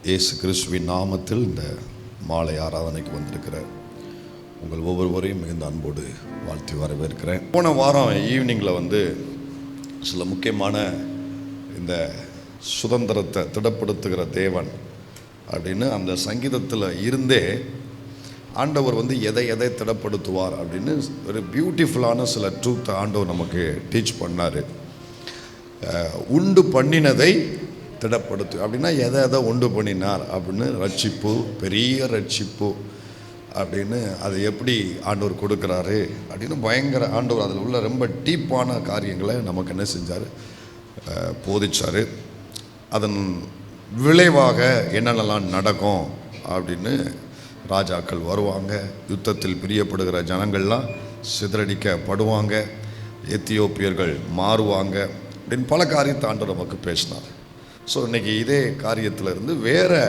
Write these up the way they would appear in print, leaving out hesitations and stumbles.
இயேசு கிறிஸ்துவின் நாமத்தில் இந்த மாலை ஆராதனைக்கு வந்திருக்கிற உங்கள் ஒவ்வொருவரையும் மிகுந்த அன்போடு வாழ்த்தி வரவேற்கிறேன். போன வாரம் ஈவினிங்கில் சில முக்கியமான இந்த சுதந்திரத்தை திடப்படுத்துகிற தேவன் அப்படின்னு அந்த சங்கீதத்தில் இருந்தே ஆண்டவர் எதை எதை திடப்படுத்துவார் அப்படின்னு ஒரு பியூட்டிஃபுல்லான சில ட்ரூத்தை ஆண்டவர் நமக்கு டீச் பண்ணார். உண்டு பண்ணினதை திடப்படுத்து அப்படின்னா எதை எதை உண்டு பண்ணினார் அப்படின்னு ரட்சிப்பு, பெரிய ரட்சிப்பு அப்படின்னு அதை எப்படி ஆண்டவர் கொடுக்குறாரு அப்படின்னு பயங்கர ஆண்டவர் அதில் உள்ள ரொம்ப டீப்பான காரியங்களை நமக்கு என்ன செஞ்சார், போதிச்சார். அதன் விளைவாக என்னென்னலாம் நடக்கும் அப்படின்னு ராஜாக்கள் வருவாங்க, யுத்தத்தில் பிரியப்படுகிற ஜனங்கள்லாம் சிதறடிக்கப்படுவாங்க, எத்தியோப்பியர்கள் மாறுவாங்க அப்படின்னு பல காரியத்தை ஆண்டவர் நமக்கு பேசினார். ஸோ இன்றைக்கி இதே காரியத்தில் இருந்து வேறு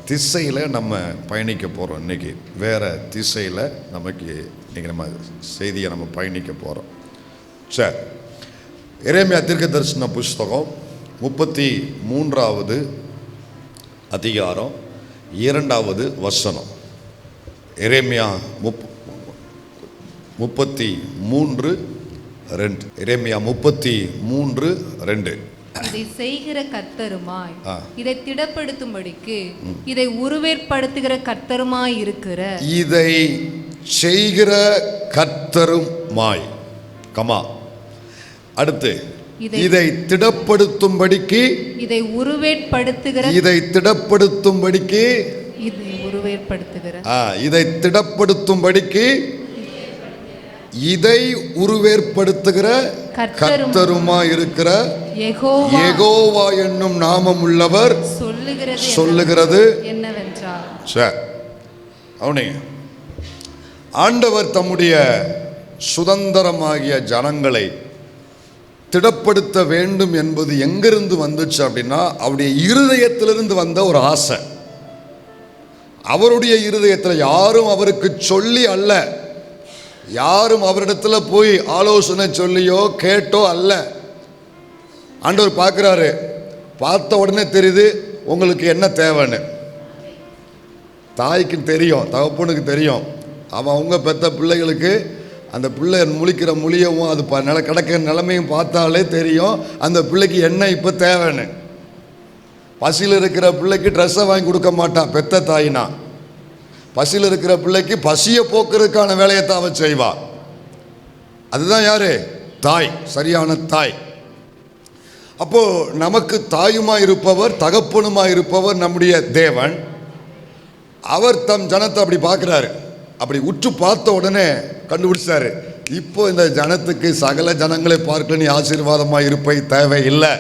திசையில் நம்ம பயணிக்க போகிறோம். இன்றைக்கி வேறு திசையில் இன்றைக்கி நம்ம செய்தியை நம்ம பயணிக்க போகிறோம். சரி, எரேமியா தீர்க்கதரிசன புஸ்தகம் 33வது அதிகாரம் 2வது வசனம். எரேமியா 33:2. எரேமியா 33:2. இதை செய்கிற கர்த்தருமாய், இதை திடப்படுத்தும்படிக்கு இதை உருவேற்படுத்துகிற கர்த்தருமாய் இருக்கிற, இதை செய்கிற கர்த்தருமாய், கமா அடுத்து இதை திடப்படுத்தும்படிக்கு, இதை உருவேற்படுத்துகிற, இதை திடப்படுத்தும்படிக்கு, இதை உருவேற்படுத்துகிற, இதை திடப்படுத்தும்படிக்கு இதை உருவேற்படுத்துகிற கர்த்தருமாய் இருக்கிற யெகோவா என்னும் நாமம் உள்ளவர் சொல்லுகிறது என்னவென்றால். சரி, அவனே ஆண்டவர் தம்முடைய சுதந்திரமாகிய ஜனங்களை திடப்படுத்த வேண்டும் என்பது எங்கிருந்து வந்துச்சு அப்படின்னா அவருடைய இருதயத்திலிருந்து வந்த ஒரு ஆசை. அவருடைய இருதயத்தில் யாரும் அவருக்கு சொல்லி அல்ல, யாரும் அவரிடத்தில் போய் ஆலோசனை சொல்லியோ கேட்டோ அல்ல. ஆண்டவர் பார்க்குறாரு, பார்த்த உடனே தெரியுது உங்களுக்கு என்ன தேவைன்னு. தாய்க்கு தெரியும், தகப்பனுக்கு தெரியும். அவன் அவங்க பெற்ற பிள்ளைகளுக்கு அந்த பிள்ளை முழிக்கிற மொழியவும் அது கிடக்கிற நிலைமையும் பார்த்தாலே தெரியும் அந்த பிள்ளைக்கு என்ன இப்போ தேவைன்னு. பசியில் இருக்கிற பிள்ளைக்கு ட்ரெஸ்ஸை வாங்கி கொடுக்க மாட்டான் பெத்த தாயினா. பசியில் இருக்கிற பிள்ளைக்கு பசியை போக்குறதுக்கான வேலையை தான் அவன் செய்வா. அதுதான் யாரு? தாய், சரியான தாய். அப்போ நமக்கு தாயுமா இருப்பவர், தகப்பனுமா இருப்பவர் நம்முடைய தேவன். அவர் தம் ஜனத்தை அப்படி பார்க்குறாரு. அப்படி உற்று பார்த்த உடனே கண்டுபிடிச்சாரு, இப்போ இந்த ஜனத்துக்கு சகல ஜனங்களை பார்க்க நீ ஆசீர்வாதமாக இருப்பை தேவையில்லை.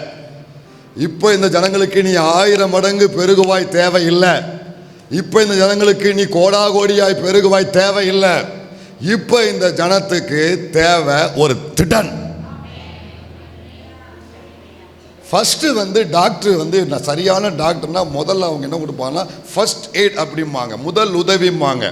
இப்போ இந்த ஜனங்களுக்கு நீ 1000 மடங்கு பெருகுவாய் தேவையில்லை. இப்போ இந்த ஜனங்களுக்கு நீ கோடாகோடியாய் பெருகுவாய் தேவையில்லை. இப்போ இந்த ஜனத்துக்கு தேவை ஒரு திடன். ஃபஸ்ட்டு டாக்டர் சரியான டாக்டர்னா முதல்ல அவங்க என்ன கொடுப்பாங்கன்னா ஃபர்ஸ்ட் எய்ட் அப்படிம்பாங்க, முதல் உதவிம்பாங்க.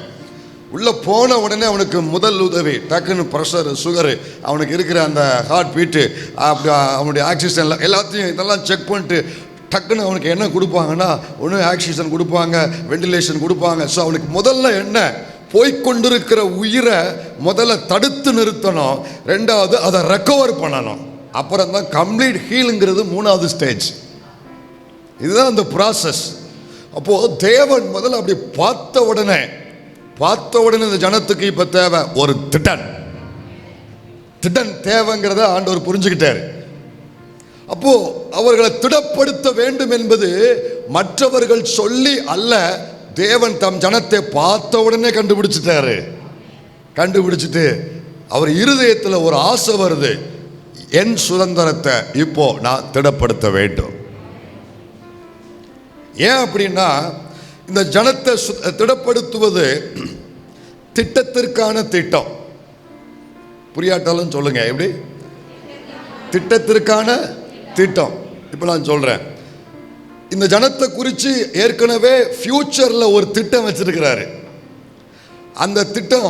உள்ளே போன உடனே அவனுக்கு முதல் உதவி, டக்குன்னு ப்ரெஷரு, சுகரு, அவனுக்கு இருக்கிற அந்த ஹார்ட் பீட்டு, அப்படி அவனுடைய ஆக்சிஜன் எல்லாத்தையும் இதெல்லாம் செக் பண்ணிட்டு டக்குன்னு அவனுக்கு என்ன கொடுப்பாங்கன்னா ஒன்று ஆக்சிஜன் கொடுப்பாங்க, வெண்டிலேஷன் கொடுப்பாங்க. ஸோ அவனுக்கு முதல்ல என்ன, போய்கொண்டிருக்கிற உயிரை முதல்ல தடுத்து நிறுத்தணும், ரெண்டாவது அதை ரெக்கவர் பண்ணணும், அப்புறம் தான் கம்ப்ளீட் ஹீலுங்கிறது 3வது ஸ்டேஜ். இதுதான் அந்த ப்ராசஸ். அப்போது தேவன் முதல்ல அப்படி பார்த்த உடனே இந்த ஜனத்துக்கு இப்போ தேவை ஒரு திடன் தேவைங்கிறத ஆண்டவர் புரிஞ்சுக்கிட்டாரு. அப்போ அவர்களை திடப்படுத்த வேண்டும் என்பது மற்றவர்கள் சொல்லி அல்ல, தேவன் தம் ஜனத்தை பார்த்த உடனே கண்டுபிடிச்சிட்டு அவர் இருதயத்தில் ஒரு ஆசை வருது, என் சுதந்திரத்தை இப்போ நான் திடப்படுத்த வேண்டும். ஏன் அப்படின்னா இந்த ஜனத்தை திடப்படுத்துவது திட்டத்திற்கான திட்டம். புரியாட்டாலும் சொல்லுங்க, எப்படி திட்டத்திற்கான திட்டம். இப்போ நான் சொல்கிறேன், இந்த ஜனத்தை குறித்து ஏற்கனவே ஃப்யூச்சரில் ஒரு திட்டம் வச்சிருக்கிறாரு. அந்த திட்டம்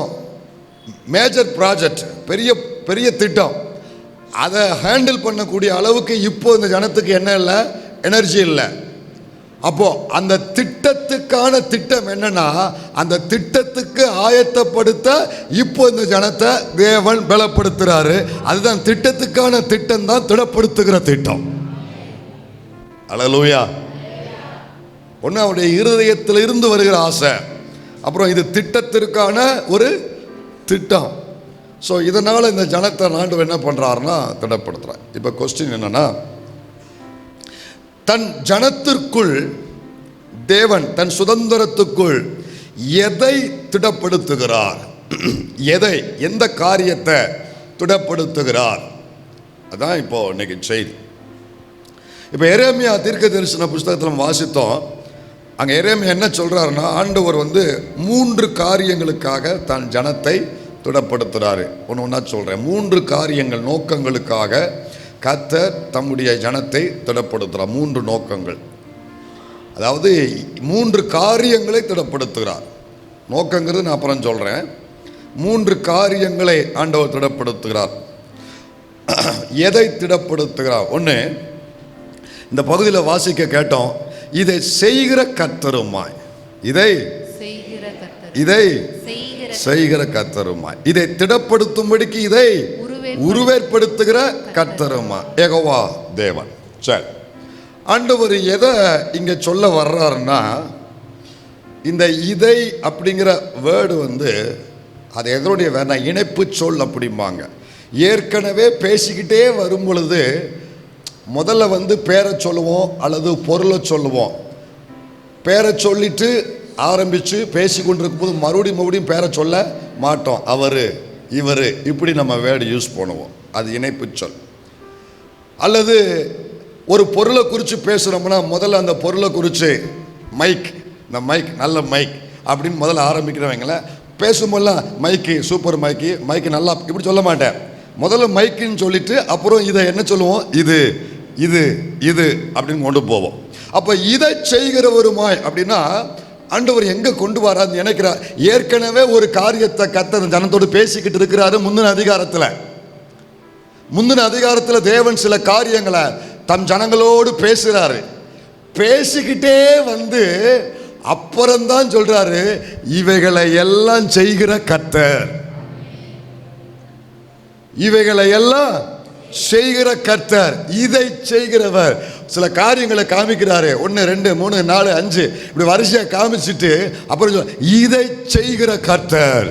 மேஜர் ப்ராஜெக்ட், பெரிய பெரிய திட்டம். அதை ஹேண்டில் பண்ணக்கூடிய அளவுக்கு இப்போ இந்த ஜனத்துக்கு என்ன இல்லை, எனர்ஜி இல்லை. அப்போ அந்த திட்டத்துக்கான திட்டம் என்னன்னா, அந்த திட்டத்துக்கு ஆயத்தப்படுத்த இப்போ இந்த ஜனத்தை தேவன் பலப்படுத்துறாரு. அதுதான் திட்டத்துக்கான திட்டம் தான் திடப்படுத்துகிற திட்டம். அல்லேலூயா. ஒன்று அவருடைய இருதயத்தில் இருந்து வருகிற ஆசை, அப்புறம் இது திட்டத்திற்கான ஒரு திட்டம். ஸோ இதனால் இந்த ஜனத்தை ஆண்டவர் என்ன பண்ணுறாருன்னா திடப்படுத்துகிறார். இப்போ கொஸ்டின் என்னன்னா, தன் ஜனத்திற்குள் தேவன் தன் சுதந்திரத்துக்குள் எதை திடப்படுத்துகிறார்? எதை, எந்த காரியத்தை திடப்படுத்துகிறார்? அதான் இப்போ இன்னைக்கு செய்தி. இப்போ எரேமியா தீர்க்க தரிசன புஸ்தகத்தில் வாசித்தோம். அங்கே எரேமியா என்ன சொல்றாருன்னா, ஆண்டவர் 3 காரியங்களுக்காக தன் ஜனத்தை திடப்படுத்துகிறாரு. ஒன்று ஒன்றா சொல்கிறேன். 3 காரியங்கள், நோக்கங்களுக்காக கர்த்தர் தம்முடைய ஜனத்தை திடப்படுத்துகிறார். 3 நோக்கங்கள், அதாவது 3 காரியங்களை திடப்படுத்துகிறார். நோக்கங்கிறது நான் அப்புறம் சொல்கிறேன். 3 காரியங்களை ஆண்டவர் திடப்படுத்துகிறார். எதை திடப்படுத்துகிறார்? ஒன்று, இந்த பகுதியில் வாசிக்க கேட்டோம், இதை செய்கிற கர்த்தருமாய், இதை செய்கிற கர்த்தருமாய், இதை திடப்படுத்தும்படிக்கு இதை உருவேற்படுத்துகிற கர்த்தருமாய், யெகோவா தேவன். சரி, ஆண்டவர் எதை இங்க சொல்ல வர்றாருன்னா, இந்த இதை அப்படிங்கிற வேர்டு அது எதனுடைய வேணா இணைப்பு சொல் அப்படிம்பாங்க. ஏற்கனவே பேசிக்கிட்டே வரும் பொழுது முதல்ல பேரை சொல்லுவோம் அல்லது பொருளை சொல்லுவோம். பேரை சொல்லிட்டு ஆரம்பித்து பேசி கொண்டிருக்கும் போது மறுபடியும் பேரை சொல்ல மாட்டோம். அவர், இவர், இப்படி நம்ம வேர்டு யூஸ் பண்ணுவோம். அது இணைப்பு சொல். அல்லது ஒரு பொருளை குறித்து பேசுகிறோம்னா முதல்ல அந்த பொருளை குறித்து மைக், இந்த மைக் நல்ல மைக் அப்படின்னு முதல்ல ஆரம்பிக்கிறவங்கள பேசும்போதெல்லாம் மைக்கு, சூப்பர் மைக்கு, மைக்கு நல்லா, இப்படி சொல்ல மாட்டேன். முதல்ல மைக்குன்னு சொல்லிட்டு அப்புறம் இதை என்ன சொல்லுவோம், இது இது இது அப்படின்னு கொண்டு போவோம். அப்போ இதை செய்கிறவருமாய் அப்படின்னா ஆண்டவர் எங்கே கொண்டு வரான்னு நினைக்கிறார். ஏற்கனவே ஒரு காரியத்தை கர்த்தர் ஜனத்தோடு பேசிக்கிட்டு இருக்கிறாரு. முந்தின அதிகாரத்தில் தேவன் சில காரியங்களை தம் ஜனங்களோடு பேசுகிறாரு. பேசிக்கிட்டே அப்புறம்தான் சொல்றாரு, இவைகளை எல்லாம் செய்கிற கர்த்தர், இவைகளை எல்லாம் செய்கிற கர்த்தர், இதை செய்கிறவர். சில காரியங்களை காமிக்கிறாரு. 1 2 3 4 5 இப்படி வரிசையா காமிச்சிட்டு அப்புறம் இதை செய்கிற கர்த்தர்.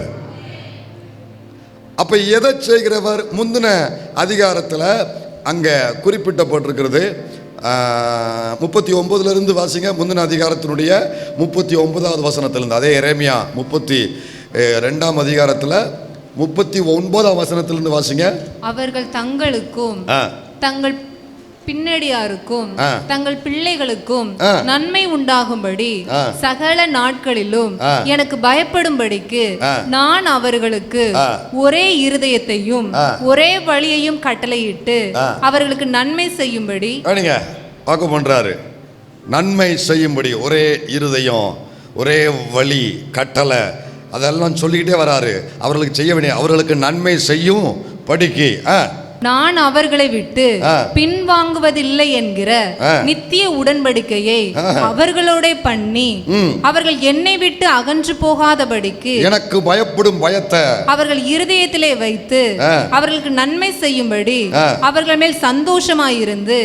அப்ப எதை செய்கிறவர்? முந்தின அதிகாரத்தில் அங்க குறிப்பிட்டப்பட்டிருக்கிறது. 39 வாசிங்க. முந்தின அதிகாரத்தினுடைய 39வது வசனத்திலிருந்து, அதே எரேமியா 32ஆம் அதிகாரத்தில் 39ஆம் வசனத்திலிருந்து வாசிங்க. அவர்கள் தங்களுக்கும் தங்கள் பின்னடியாருக்கும் தங்கள் பிள்ளைகளுக்கும் நன்மை உண்டாகும்படி சகல நாட்களிலும் எனக்கு பயப்படும்படிக்கு நான் அவர்களுக்கு ஒரே இருதயத்தையும் ஒரே வழியையும் கட்டளையிட்டு அவர்களுக்கு நன்மை செய்யும்படி வாக்கு பண்றாரு. நன்மை செய்யும்படி ஒரே இருதயம், ஒரே வழி, கட்டளை, அதெல்லாம் சொல்லிக்கிட்டே வராரு. அவர்களுக்கு செய்ய வேண்டிய, அவர்களுக்கு நன்மை செய்யும் படிக்கு நான் அவர்களை விட்டு பின்வாங்குவதில்லை என்கிற நித்திய உடன்படிக்கையை அவர்களோட பண்ணி அவர்கள் என்னை விட்டு அகன்று போகாதபடிக்கு எனக்கு பயப்படும் பயத்தை அவர்கள் இருதயத்திலே வைத்து அவர்களுக்கு நன்மை செய்யும்படி அவர்கள் மேல் சந்தோஷமாயிருந்து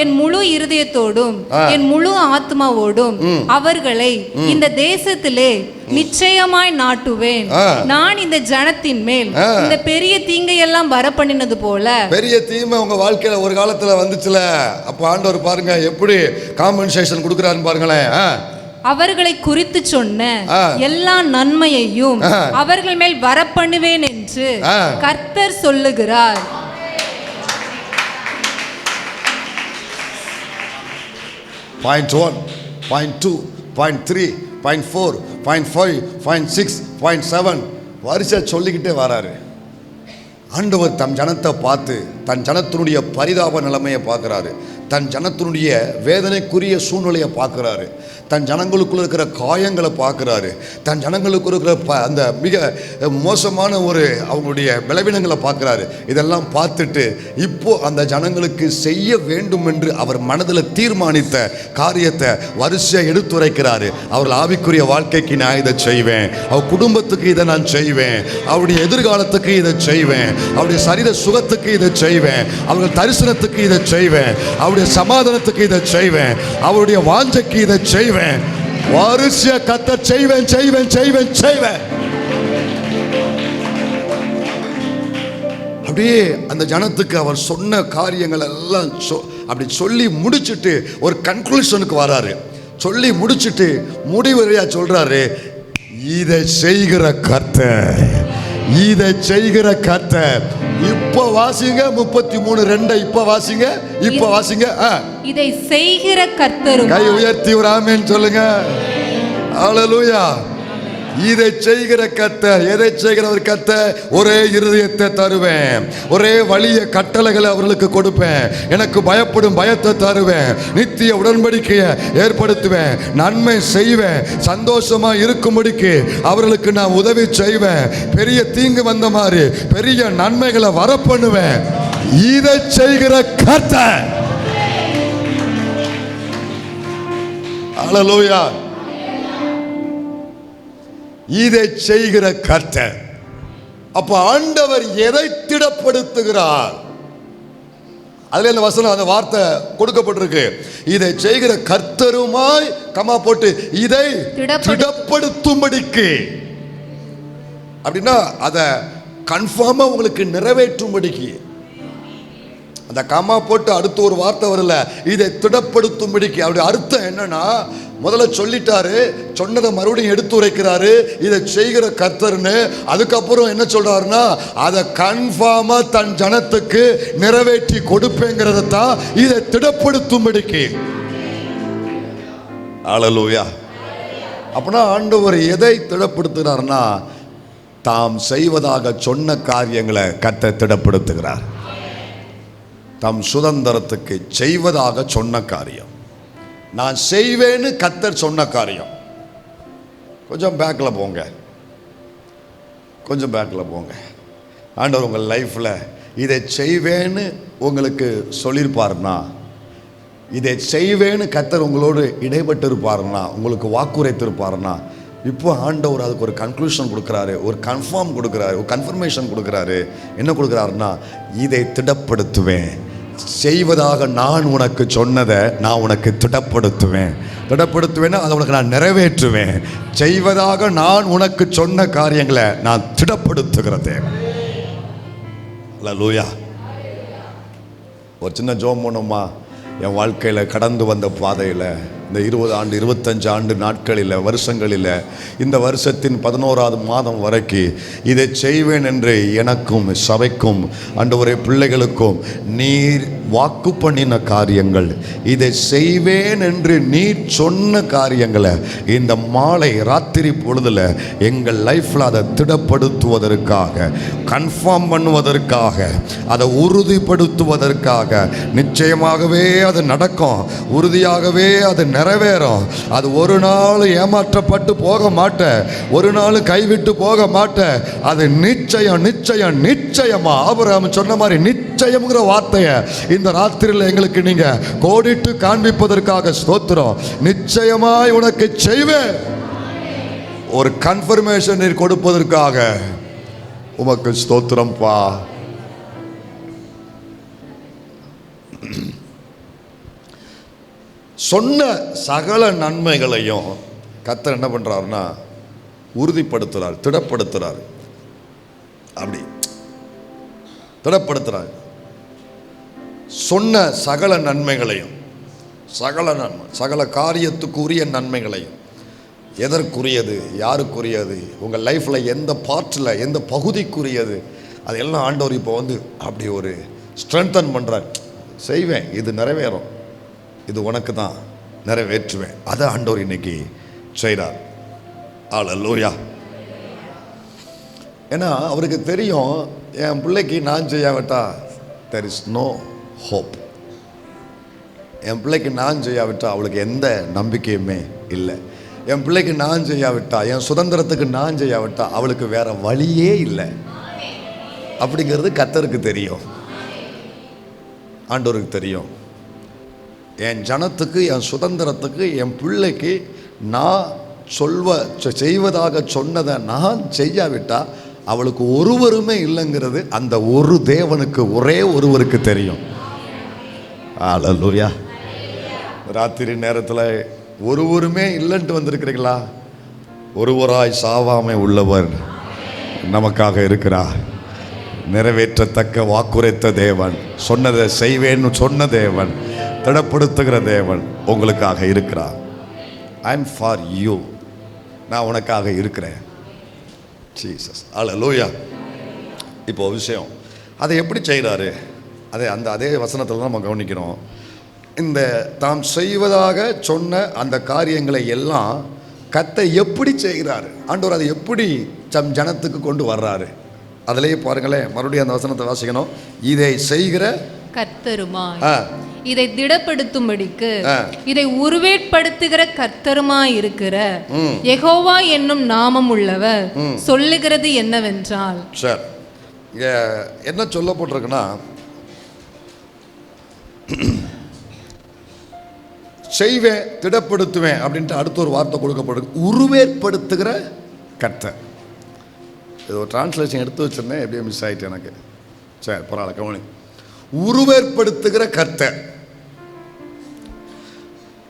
என் முழு இருதயத்தோடும் என் முழு ஆத்மாவோடும் அவர்களை இந்த தேசத்திலே நிச்சயமாய் நாட்டுவேன். நான் இந்த ஜனத்தின் மேல் இந்த பெரிய தீங்கையெல்லாம் வர பண்ணினது போல. பெரிய தீமை உங்க வாழ்க்கையில ஒரு காலத்துல வந்துச்சுல, அப்ப ஆண்டவர் பாருங்க எப்படி காம்பன்சேஷன் கொடுக்கறாருன்னு பாருங்களேன். அவர்களை குறித்து சொன்ன எல்லா நன்மையையும் அவர்கள் மேல் வர பண்ணுவேன் என்று கர்த்தர் சொல்லுகிறார். Point 1, point 2, point 3, point 4, point 5, point 6, point 7 வரிசை சொல்லிக்கிட்டே வராரு. ஆண்டவர் தம் ஜனத்தை பார்த்து தன் ஜனத்தினுடைய பரிதாப நிலைமையை பார்க்குறாரு. தன் ஜனத்தினுடைய வேதனைக்குரிய சூழ்நிலையை பார்க்குறாரு, தன் ஜனங்களுக்குள்ள இருக்கிற காயங்களை பார்க்குறாரு, தன் ஜனங்களுக்கு இருக்கிற அந்த மிக மோசமான ஒரு அவங்களுடைய பலவீனங்களை பார்க்குறாரு. இதெல்லாம் பார்த்துட்டு இப்போ அந்த ஜனங்களுக்கு செய்ய வேண்டும் என்று அவர் மனதில் தீர்மானித்த காரியத்தை வரிசையாக எடுத்துரைக்கிறாரு. அவர்கள் ஆவிக்குரிய வாழ்க்கைக்கு நான் இதை செய்வேன், அவர் குடும்பத்துக்கு இதை நான் செய்வேன், அவருடைய எதிர்காலத்துக்கு இதை செய்வேன், அவருடைய சரீர சுகத்துக்கு இதை செய்வேன், அவர்கள் தரிசனத்துக்கு இதை செய்வேன், அவருடைய சமாதானத்துக்கு இதை செய்வேன், அவருடைய வாஞ்சைக்கு இதை செய்வேன். வாரிசிய கர்த்தர் செய்வேன் செய்வேன் செய்வேன் செய்வேன். அப்படியே அந்த ஜனத்துக்கு அவர் சொன்ன காரியங்கள் எல்லாம் அப்படி சொல்லி முடிச்சுட்டு ஒரு கன்க்ளூஷனுக்கு வராரு. சொல்லி முடிச்சுட்டு முடிவரையா சொல்றாரு, இதை செய்கிற கர்த்தர், இதை செய்கிற கர்த்தர். இப்ப வாசிங்க 33:2. இப்ப வாசிங்க, இப்ப வாசிங்க. இதை செய்கிற கர்த்தர். கை உயர்த்தி ஒரு ஆமென் சொல்லுங்க. ஹல்லேலூயா. இதை செய்கிற கர்த்தர். எதை செய்கிற ஒரு கர்த்தர்? ஒரே இருதயத்தை தருவேன், ஒரே வலிய கட்டளைகளை அவர்களுக்கு கொடுப்பேன், எனக்கு பயப்படும் பயத்தை தருவேன், நித்திய உடன்படிக்கையை ஏற்படுத்துவேன், நன்மை செய்வேன், சந்தோஷமா இருக்கும்படிக்கு அவர்களுக்கு நான் உதவி செய்வேன், பெரிய தீங்கு வந்த மாதிரி பெரிய நன்மைகளை வரப்பண்ணுவேன். இதை செய்கிற கர்த்தர். ஹல்லேலூயா. இதை செய்கிற கர்த்தர். அப்ப ஆண்டவர் எதை திடப்படுத்துகிறார்? அதுல இந்த வசனம், அந்த வார்த்தை கொடுக்கப்பட்டிருக்கு. இதை செய்கிற கர்த்தருமாய் கமா போட்டு இதை திடப்படுத்தும்படிக்கு. அப்படின்னா அதை கன்ஃபார்மா உங்களுக்கு நிறைவேற்றும்படிக்கு. அந்த கமா போட்டு அடுத்த ஒரு வார்த்தை வரல, இதை திடப்படுத்தும்படிக்கு. அப்படி அர்த்தம் என்னன்னா, முதல்ல சொல்லிட்டாரு, சொன்னதை மறுபடியும் எடுத்து உரைக்கிறாரு, இதை செய்கிற கர்த்தர்னு. அதுக்கப்புறம் என்ன சொல்றாருன்னா, அதை கன்ஃபார்மா தன் ஜனத்துக்கு நிறைவேற்றி கொடுப்பேங்கிறத தான் இதை திடப்படுத்தும்படிக்கு. ஹல்லேலூயா. அப்படின்னா ஆண்டவர் எதை திடப்படுத்துகிறார்னா, தாம் செய்வதாக சொன்ன காரியங்களை கர்த்தர் திடப்படுத்துகிறார். தம் சுதந்திரத்துக்கு செய்வதாக சொன்ன காரியம், நான் செய்வேன்னு கர்த்தர் சொன்ன காரியம். கொஞ்சம் பேக்கில் போங்க, கொஞ்சம் பேக்கில் போங்க. ஆண்டவர் உங்கள் லைஃப்பில் இதை செய்வேன்னு உங்களுக்கு சொல்லியிருப்பாருன்னா, இதை செய்வேன்னு கர்த்தர் உங்களோடு இடைப்பட்டு இருப்பாருன்னா, உங்களுக்கு வாக்குரைத்திருப்பாருன்னா, இப்போ ஆண்டவர் அதுக்கு ஒரு கன்க்ளூஷன் கொடுக்குறாரு, ஒரு கன்ஃபார்ம் கொடுக்குறாரு, ஒரு கன்ஃபர்மேஷன் கொடுக்குறாரு. என்ன கொடுக்குறாருன்னா, இதை திடப்படுத்துவேன், செய்வதாக நான் உனக்கு சொன்னதை நான் உனக்கு திடப்படுத்துவேன். திடப்படுத்துவேன்னா அதை உனக்கு நான் நிறைவேற்றுவேன். செய்வதாக நான் உனக்கு சொன்ன காரியங்களை நான் திடப்படுத்துகிறதே. ஹல்லேலூயா. ஒரு சின்ன ஜெபம் பண்ணுமா? என் வாழ்க்கையில் கடந்து வந்த பாதையில் இந்த 20 ஆண்டு 25 ஆண்டு நாட்களில் வருஷங்களில் இந்த வருஷத்தின் 11ஆவது மாதம் வரைக்கும் இதை செய்வேன் என்று எனக்கும் சபைக்கும் ஆண்டவரே பிள்ளைகளுக்கும் நீர் வாக்கு பண்ணின காரியங்கள், இதை செய்வேன் என்று நீர் சொன்ன காரியங்களை இந்த மாலை ராத்திரி பொழுதில் எங்கள் லைஃப்பில் அதை திடப்படுத்துவதற்காக, கன்ஃபார்ம் பண்ணுவதற்காக, அதை உறுதிப்படுத்துவதற்காக, நிச்சயமாகவே அது நடக்கும், உறுதியாகவே அது நிறைவேறும். அது ஒரு நாள் ஏமாற்றப்பட்டு போக மாட்டேன், ஒரு நாள் கைவிட்டு போக மாட்டேன். அது நிச்சயம் நிச்சயம் நிச்சயமா ஆபிரகாம் சொன்ன மாதிரி நிச்சயம்ங்கிற வார்த்தையை இந்த ராத்திரியில் எங்களுக்கு நீங்க கோடிட்டு காண்பிப்பதற்காக ஸ்தோத்திரம். நிச்சயமாய் உனக்கு செய்வேன். ஒரு கன்ஃபர்மேஷன் நீர் கொடுப்பதற்காக உமக்கு ஸ்தோத்திரம்பா. சொன்ன சகல நன்மைகளையும் கர்த்தர் என்ன பண்றாருன்னா உறுதிப்படுத்துறார், திடப்படுத்துறார். அப்படி திடப்படுத்துறார். சொன்ன சகல நன்மைகளையும், சகல நன்மை, சகல காரியத்துக்குரிய நன்மைகளையும். எதற்குரியது, யாருக்குரியது, உங்கள் லைஃப்பில் எந்த பார்ட்டில் எந்த பகுதிக்குரியது, அதெல்லாம் ஆண்டவர் இப்போ வந்து அப்படி ஒரு ஸ்ட்ரென்தன் பண்ணுறார். செய்வேன், இது நிறைவேறும், இது உனக்கு தான், நிறைவேற்றுவேன். அதை ஆண்டவர் இன்னைக்கு செய்கிறார். ஹல்லேலூயா. ஏன்னா அவருக்கு தெரியும், என் பிள்ளைக்கு நான் செய்யாவிட்டா there is no hope. என் பிள்ளைக்கு நான் செய்யாவிட்டா அவளுக்கு எந்த நம்பிக்கையுமே இல்லை. என் பிள்ளைக்கு நான் செய்யாவிட்டா, என் சுதந்திரத்துக்கு நான் செய்யாவிட்டா அவளுக்கு வேற வழியே இல்லை அப்படிங்கிறது கர்த்தருக்கு தெரியும், ஆண்டவருக்கு தெரியும். என் ஜனத்துக்கு, என் சுதந்திரத்துக்கு, என் பிள்ளைக்கு நான் செய்வதாக சொன்னதை நான் செய்யாவிட்டா அவளுக்கு ஒருவருமே இல்லைங்கிறது அந்த ஒரு தேவனுக்கு, ஒரே ஒருவருக்கு தெரியும். அல்லேலூயா. ராத்திரி நேரத்தில் ஒருவருமே இல்லைன்ட்டு வந்திருக்கிறீங்களா? ஒருவராய் சாவாமை உள்ளவர் நமக்காக இருக்கிறார். நிறைவேற்றத்தக்க வாக்குரைத்த தேவன், சொன்னதை செய்வேன்னு சொன்ன தேவன், திடப்படுத்துகிற தேவன் உங்களுக்காக இருக்கிறார். ஐ எம் ஃபார் யூ, நான் உனக்காக இருக்கிறேன். ஜீசஸ், அல்லேலூயா. இப்போ விஷயம் அதை எப்படி செய்கிறாரு, அதே வசனத்தில் தான் நம்ம கவனிக்கிறோம். இந்த தாம் செய்வதாக சொன்ன அந்த காரியங்களை எல்லாம் கர்த்தர் எப்படி செய்கிறாரு, ஆண்டவர் அதை எப்படி தம் ஜனத்துக்கு கொண்டு வர்றாரு, அதிலேயே பாருங்களேன். மறுபடியும் அந்த வசனத்தை வாசிக்கணும். இதை செய்கிற கர்த்தருமாய், இதை திடப்படுத்தும்படிக்கு இதை உருவேற்படுத்துகிற கர்த்தருமாய் இருக்கிற யெகோவா என்னும் நாமம் உள்ளவர் சொல்லுகிறது என்னவென்றால், சார் என்ன சொல்லப்பட்டிருக்குன்னா, செய்வேன், திடப்படுத்துவேன் அப்படின்ட்டு அடுத்த ஒரு வார்த்தை கொடுக்கப்பட்டிருக்கு, உருவேற்படுத்துகிற கர்த்தர். இது ஒரு டிரான்ஸ்லேஷன் எடுத்து வச்சிருந்தேன், எப்படியே மிஸ் ஆகிட்டு எனக்கு. சரி, பரவாயில்ல, கவனி. உருவேற்படுத்துகிற கர்த்தர்,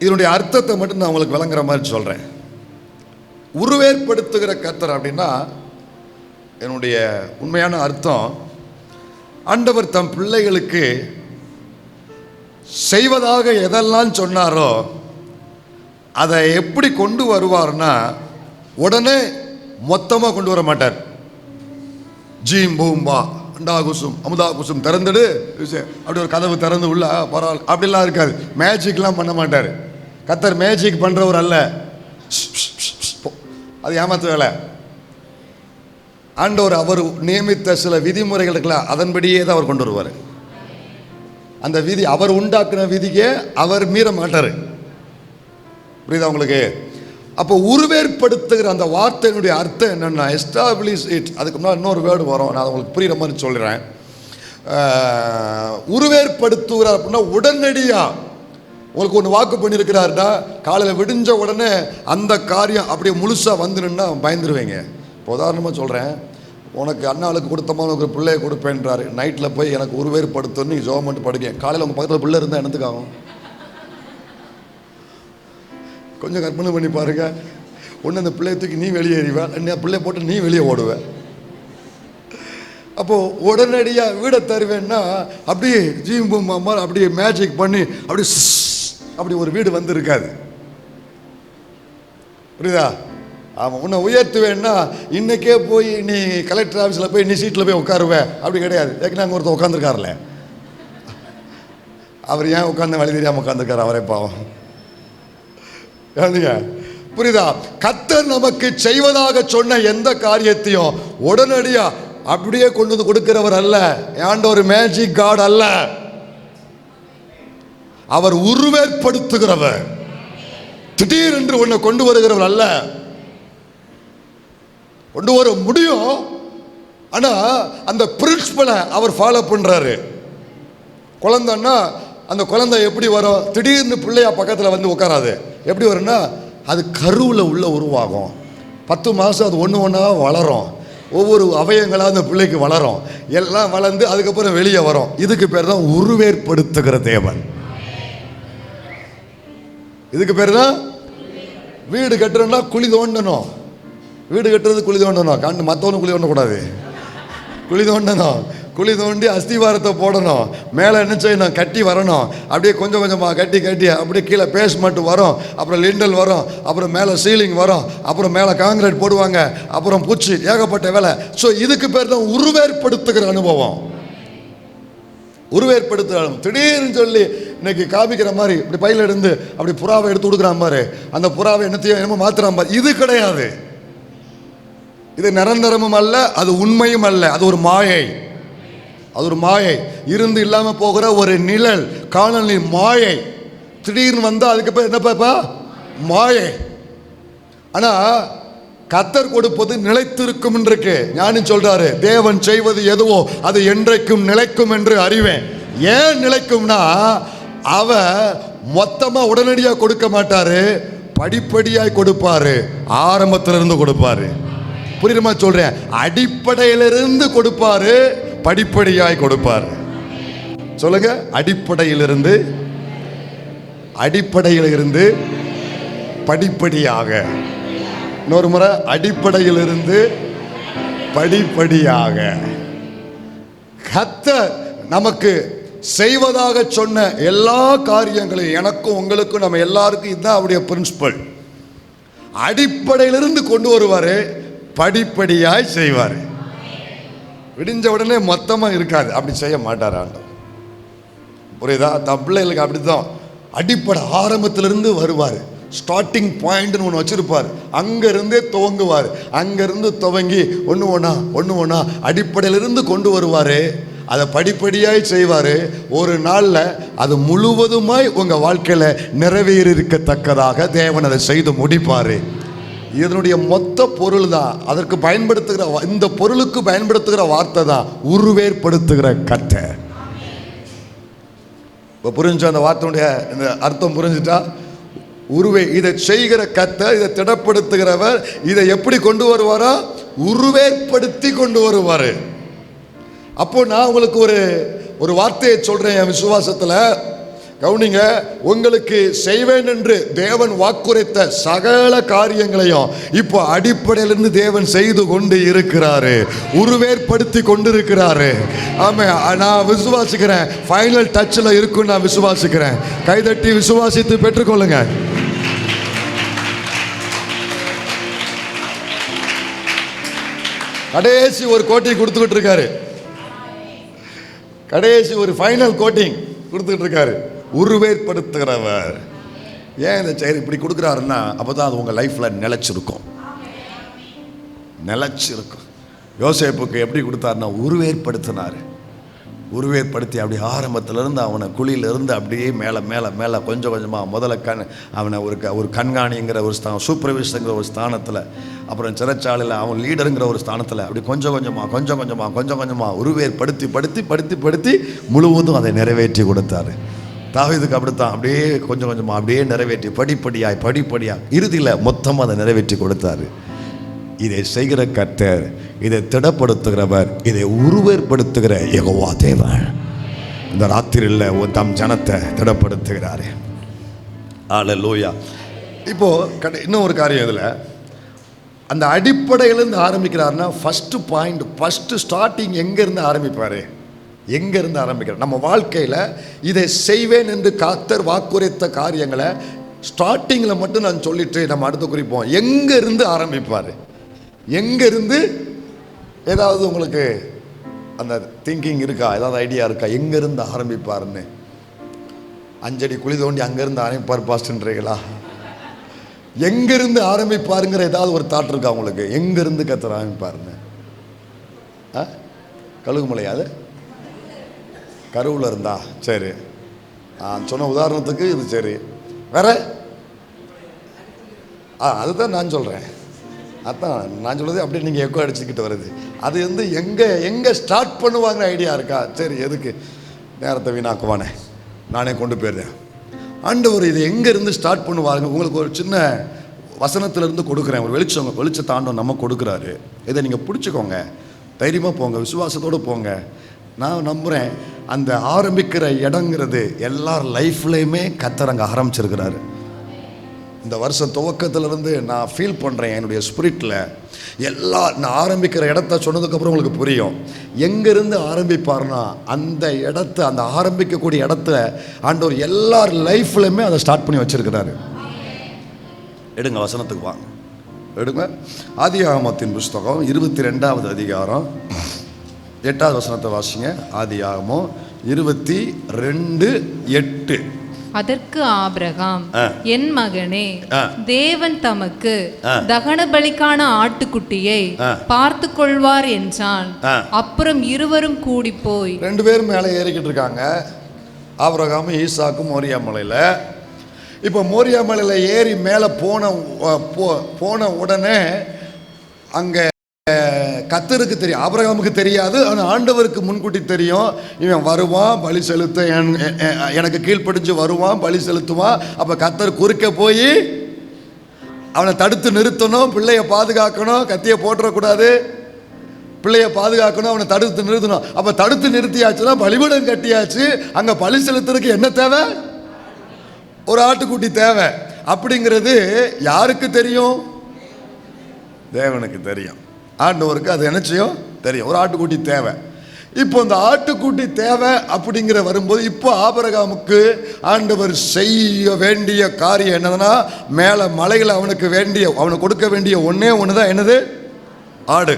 இதனுடைய அர்த்தத்தை மட்டும் நான் உங்களுக்கு விளங்குற மாதிரி சொல்கிறேன். உருவேற்படுத்துகிற கர்த்தர் அப்படின்னா என்னுடைய உண்மையான அர்த்தம், ஆண்டவர் தம் பிள்ளைகளுக்கு செய்வதாக எதெல்லாம் சொன்னாரோ அதை எப்படி கொண்டு வருவார்னா, உடனே மொத்தமாக கொண்டு வர மாட்டார். ஜீம் பூம்பா அண்டா குசும் அமுதா குசும் திறந்துடு, அப்படி ஒரு கதவு திறந்து உள்ள பரவாயில்ல அப்படிலாம் இருக்காது. மேஜிக்லாம் பண்ண மாட்டார். கர்த்தர் மேஜிக் பண்ணுறவர் அல்ல, அது ஏமாத்து வேலை. ஆண்டவர் அவர் நியமித்த சில விதிமுறைகள் இருக்கலாம், அதன்படியே தான் அவர் கொண்டு வருவார். அந்த விதி அவர் உண்டாக்குன விதிக்கே அவர் மீற மாட்டார். புரியுதா உங்களுக்கு? அப்போ உருவேற்படுத்துகிற அந்த வார்த்தையினுடைய அர்த்தம் என்னென்னா, எஸ்டாப்ளிஷ் இட். அதுக்கு முன்னாடி இன்னொரு வேர்டு வரும், நான் உங்களுக்கு புரிகிற மாதிரி சொல்கிறேன். உருவேற்படுத்துகிறார் அப்படின்னா உடனடியாக உங்களுக்கு ஒன்று வாக்கு பண்ணியிருக்கிறாருன்னா, காலையில் விடிஞ்ச உடனே அந்த காரியம் அப்படியே முழுசாக வந்துடுன்னா பயந்துருவீங்க. இப்போ உதாரணமாக சொல்கிறேன், உனக்கு அண்ணாளுக்கு கொடுத்தமா உனக்கு பிள்ளையை கொடுப்பேன்றாரு. நைட்டில் போய் எனக்கு உருவேற்படுத்தணும், நீ ஜோம் மட்டும் படுக்க. காலையில் உங்கள் பக்கத்தில் பிள்ளை இருந்தால் என்னத்துக்காகும்? கொஞ்சம் கற்பனை பண்ணி பாருங்க. ஒன்று அந்த பிள்ளையை தூக்கி நீ வெளியே எறிவேன், பிள்ளைய போட்டு நீ வெளியே ஓடுவேன். அப்போது உடனடியாக வீடை தருவேன்னா அப்படியே ஜீம்பூமா அப்படியே மேஜிக் பண்ணி அப்படி ஒரு வீடு வந்து இருக்காது. புரியுதா? ஆமாம், உன்னை உயர்த்துவேன்னா இன்றைக்கே போய் நீ கலெக்டர் ஆஃபீஸில் போய் நீ சீட்டில் போய் உட்காருவேன் அப்படி கிடையாது. ஏற்கனவே அங்கே ஒருத்தர் உட்காந்துருக்காருல, அவர் ஏன் உட்காந்து வழி தெரியாமல் உட்காந்துருக்காரு, அவரே பாவம். புரியுதா? கர்த்தர் நமக்கு செய்வதாக சொன்ன எந்த காரியத்தையும் உடனடியாக அப்படியே கொண்டு வந்து கொடுக்கிறவர் அல்ல. ஆண்டவர் மேஜிக் காட் அல்ல, அவர் உருவேற்படுத்துகிறவர். திடீரென்று ஒன்றை கொண்டு வருகிறவர் அல்ல. கொண்டு வர முடியும், ஆனால் அந்த பிரின்சிபலை அவர் ஃபாலோ பண்ணுறாரு. குழந்தைன்னா அந்த குழந்தை எப்படி வரும்? திடீர்னு பிள்ளையா பக்கத்தில் வந்து உட்காராது. எப்படி வரும்னா, அது கருவில் உள்ள உருவாகும். 10 மாதம் அது ஒன்று ஒன்றா வளரும். ஒவ்வொரு அவயங்களாக அந்த பிள்ளைக்கு வளரும். எல்லாம் வளர்ந்து அதுக்கப்புறம் வெளியே வரும். இதுக்கு பேர் தான் உருவேற்படுத்துகிற தேவன். இதுக்கு பேர் தான் வீடு கட்டுறோம்னா குழி தோண்டணும். வீடு கட்டுறது குழி தோண்டணும், கண்டு மற்றவனும் குழி தோண்டக்கூடாது. குழி தோண்டணும், குழி தோண்டி அஸ்திவாரத்தை போடணும். மேலே என்ன செய்யணும்? கட்டி வரணும். அப்படியே கொஞ்சம் கொஞ்சமாக கட்டி அப்படியே கீழே பேஸ்மெண்ட் வரும், அப்புறம் லிண்டல் வரும், அப்புறம் மேலே சீலிங் வரும், அப்புறம் மேலே காங்கிரீட் போடுவாங்க, அப்புறம் பூச்சி, ஏகப்பட்ட வேலை. ஸோ இதுக்கு பேர் தான் உருவேற்படுத்துகிற அனுபவம். உருவேற்படுத்துகிற திடீர்னு சொல்லி இன்னைக்கு காமிக்கிற மாதிரி இப்படி பையில இருந்து அப்படி புறாவை எடுத்து கொடுக்குறான் பாரு, அந்த புறாவை என்னமோ மாத்துறான் பாரு, இது கிடையாது. இது நிரந்தரமும் அல்ல, அது உண்மையும் அல்ல, அது ஒரு மாயை. அது ஒரு மாயை, இருந்து இல்லாமல் போகிற ஒரு நிழல், காணொளி மாயை. திடீர்னு வந்தா அதுக்கு பேர் என்னப்பா? மாயை. ஆனா கர்த்தர் கொடுப்பது நிலைத்திருக்கும் இருக்கு. ஞானி சொல்றாரு, தேவன் செய்வது எதுவோ அது என்றைக்கும் நிலைக்கும் என்று அறிவேன். ஏன் நிலைக்கும்னா, அவ மொத்தமா உடனடியாக கொடுக்க மாட்டாரு, படிப்படியாய் கொடுப்பாரு, ஆரம்பத்திலிருந்து கொடுப்பாரு. புரியுமா சொல்றேன்? அடிப்படையிலிருந்து கொடுப்பாரு, படிப்படியாய் கொடுப்பாரு. சொல்லுங்க, அடிப்படையிலிருந்து படிப்படியாக. இன்னொரு முறை, அடிப்படையிலிருந்து படிப்படியாக. கர்த்தர் நமக்கு செய்வதாக சொன்ன எல்லா காரியங்களையும் எனக்கும் உங்களுக்கும் நம்ம எல்லாருக்கும் இதுதான் அவருடைய பிரின்சிபல். அடிப்படையிலிருந்து கொண்டு வருவாரு, படிப்படியாய் செய்வார். விடிஞ்ச உடனே மொத்தமாக இருக்காது, அப்படி செய்ய மாட்டார் ஆண்டவர். புரியுதா? தப்பிள்ளைகளுக்கு அப்படித்தான். அடிப்படை ஆரம்பத்திலிருந்து வருவார். ஸ்டார்டிங் பாயிண்ட்னு ஒன்று வச்சிருப்பார். அங்கிருந்தே துவங்குவார். அங்கிருந்து துவங்கி ஒன்று ஒன்றா அடிப்படையிலிருந்து கொண்டு வருவார். அதை படிப்படியாய் செய்வார். ஒரு நாளில் அது முழுவதுமாய் உங்கள் வாழ்க்கையில் நிறைவேறியிருக்கத்தக்கதாக தேவன் அதை செய்து முடிப்பார். இதனுடைய மொத்த பொருள் தான், அதற்கு பயன்படுத்துகிற இந்த பொருளுக்கு பயன்படுத்துகிற வார்த்தை தான் உருவேற்படுத்துகிற கர்த்தர். இப்போ புரிஞ்சு அந்த வார்த்தையுடைய இந்த அர்த்தம் புரிஞ்சுட்டா, இதை செய்கிற கர்த்தர், இதை திடப்படுத்துகிறவர், இதை எப்படி கொண்டு வருவாரா? உருவேற்படுத்தி கொண்டு வருவார். அப்போ நான் உங்களுக்கு ஒரு வார்த்தையை சொல்றேன் என் விசுவாசத்தில். கவுனிங்க, உங்களுக்கு செய்வேன் என்று தேவன் வாக்குரைத்த சகல காரியங்களையும் இப்போ அடிப்படையிலிருந்து தேவன் செய்து கொண்டு இருக்கிறாரு, உருவேற்படுத்தி கொண்டு இருக்கிறாரு. ஆமா, நான் விசுவாசிக்கிறேன். ஃபைனல் டச்சில் இருக்கும் நான் விசுவாசிக்கிறேன். கைதட்டி விசுவாசித்து பெற்றுக்கொள்ளுங்க. கடைசி ஒரு கோட்டிங் கொடுத்துக்கிட்டு இருக்காரு. கடைசி ஒரு ஃபைனல் கோட்டிங் கொடுத்துக்கிட்டு இருக்காரு. உருவேற்படுத்துகிறவர். ஏன் இந்த செயல் இப்படி கொடுக்குறாருன்னா, அப்போ தான் அது உங்கள் லைஃப்பில் நிலைச்சிருக்கும். யோசேப்புக்கு எப்படி கொடுத்தாருன்னா, உருவேற்படுத்தினார். உருவேற்படுத்தி அப்படி ஆரம்பத்திலிருந்து அவனை குழியிலிருந்து அப்படியே மேலே மேலே மேலே கொஞ்சம் கொஞ்சமாக முதல்ல அவனை ஒரு கண்காணிங்கிற ஒரு ஸ்தானம், சூப்பர்வைசருங்கிற ஒரு ஸ்தானத்தில், அப்புறம் சிறைச்சாலையில் அவன் லீடருங்கிற ஒரு ஸ்தானத்தில் அப்படி கொஞ்சம் கொஞ்சமாக உருவேற்படுத்தி படுத்தி முழுவதும் அதை நிறைவேற்றி கொடுத்தாரு. தாவீதுக்கு அப்படித்தான், அப்படியே கொஞ்சம் கொஞ்சமாக அப்படியே நிறைவேற்றி படிப்படியாக இறுதியில் மொத்தமாக அதை நிறைவேற்றி கொடுத்தாரு. இதை செய்கிற கர்த்தர், இதை திடப்படுத்துகிறவர், இதை உருவேற்படுத்துகிற யெகோவா தேவன் இந்த ராத்திரியில் தம் ஜனத்தை திடப்படுத்துகிறாரு. அல்லேலூயா. இப்போ இன்னும் ஒரு காரியம், இதில் அந்த அடிப்படையிலேருந்து ஆரம்பிக்கிறாருன்னா, ஃபஸ்ட்டு பாயிண்ட், ஃபஸ்ட்டு ஸ்டார்டிங் எங்கேருந்து ஆரம்பிப்பார்? எங்கேருந்து ஆரம்பிக்கிறார்? நம்ம வாழ்க்கையில் இதை செய்வேன் என்று கர்த்தர் வாக்குரைத்த காரியங்களை ஸ்டார்டிங்கில் மட்டும் நான் சொல்லிட்டு நம்ம அடுத்து குறிப்போம். எங்கேருந்து ஆரம்பிப்பார்? எங்கேருந்து? ஏதாவது உங்களுக்கு அந்த திங்கிங் இருக்கா? ஏதாவது ஐடியா இருக்கா எங்கேருந்து ஆரம்பிப்பார்னு? 5 அடி குழி தோண்டி அங்கேருந்து ஆரம்பிப்பார் பாஸ்டர்ன்றீங்களா? எங்கேருந்து ஆரம்பிப்பாருங்கிற ஏதாவது ஒரு தாட் இருக்கா உங்களுக்கு? எங்கேருந்து கர்த்தர் ஆரம்பிப்பாருன்னு? கழுகுமலை, அது கருவில் இருந்தா சரி, சொன்ன உதாரணத்துக்கு இது சரி. வேற அதுதான் நான் சொல்கிறேன். அதான் நான் சொல்கிறது. அப்படியே நீங்கள் எக்கோ அடிச்சுக்கிட்டு வருது. அது வந்து எங்கே ஸ்டார்ட் பண்ணுவாங்க ஐடியா இருக்கா? சரி, எதுக்கு நேரத்தை வீணாக்குவானே, நானே கொண்டு போயிடுறேன். ஆண்டவர் இதை எங்கேருந்து ஸ்டார்ட் பண்ணுவாங்க? உங்களுக்கு ஒரு சின்ன வசனத்திலேருந்து கொடுக்குறேன். ஒரு வெளிச்சத்தாண்டம் நம்ம கொடுக்குறாரு. இதை நீங்கள் பிடிச்சிக்கோங்க, தைரியமாக போங்க, விசுவாசத்தோடு போங்க. நான் நம்புகிறேன் அந்த ஆரம்பிக்கிற இடங்கிறது எல்லார் லைஃப்லேயுமே கர்த்தர் அங்கே ஆரம்பிச்சிருக்கிறாரு. இந்த வருஷம் துவக்கத்திலிருந்து நான் ஃபீல் பண்ணுறேன் என்னுடைய ஸ்பிரிட்டில். நான் ஆரம்பிக்கிற இடத்த சொன்னதுக்கப்புறம் உங்களுக்கு புரியும். எங்கேருந்து ஆரம்பிப்பார்னா, அந்த இடத்த, அந்த ஆரம்பிக்கக்கூடிய இடத்த ஆண்டவர் எல்லார் லைஃப்லையுமே அதை ஸ்டார்ட் பண்ணி வச்சிருக்கிறாரு. எடுங்க, வசனத்துக்கு வாங்க, எடுங்க. ஆதியாகமத்தின் புஸ்தகம் 22வது அதிகாரம் 8வது வசனத்தை வாசிங்க. ஆதியாகமம் 22:8. அதற்கு ஆபிரகாம், என் மகனே, தேவன் தமக்கு தகன பலிக்கான ஆட்டுக்குட்டியை பார்த்து கொள்வார் என்றான். அப்புறம் இருவரும் கூடி போய் 2 பேரும் மேலே ஏறிக்கிட்டு இருக்காங்க. ஆபிரகாமும் ஈசாக்கும் மோரியா மலையில். இப்போ மோரியா மலையில் ஏறி மேலே போன உடனே அங்கே கர்த்தருக்கு தெரியும், ஆபிரகாமுக்கு தெரியாது, ஆனால் ஆண்டவருக்கு முன்கூட்டி தெரியும். இவன் வருவான், பலி செலுத்த எனக்கு கீழ்ப்படிஞ்சு வருவான், பலி செலுத்துவான். அப்போ கர்த்தர் குறுக்க போய் அவனை தடுத்து நிறுத்தணும், பிள்ளைய பாதுகாக்கணும், கத்தியை போட்டுறக்கூடாது, பிள்ளைய பாதுகாக்கணும், அவனை தடுத்து நிறுத்தணும். அப்போ தடுத்து நிறுத்தியாச்சுன்னா பலிபீடம் கட்டியாச்சு, அங்கே பலி செலுத்துறதுக்கு என்ன தேவை? ஒரு ஆட்டுக்குட்டி தேவை. அப்படிங்கிறது யாருக்கு தெரியும்? தேவனுக்கு தெரியும், ஆண்டவருக்கு அது என்ன செய்யும் தெரியும். ஒரு ஆட்டுக்குட்டி தேவை. இப்போ இந்த ஆட்டுக்குட்டி தேவை அப்படிங்கிற வரும்போது இப்போ ஆபிரகாமுக்கு ஆண்டவர் செய்ய வேண்டிய காரியம் என்னதுன்னா, மேலே மலையில் அவனுக்கு கொடுக்க வேண்டிய ஒன்னே ஒன்று தான். என்னது? ஆடு.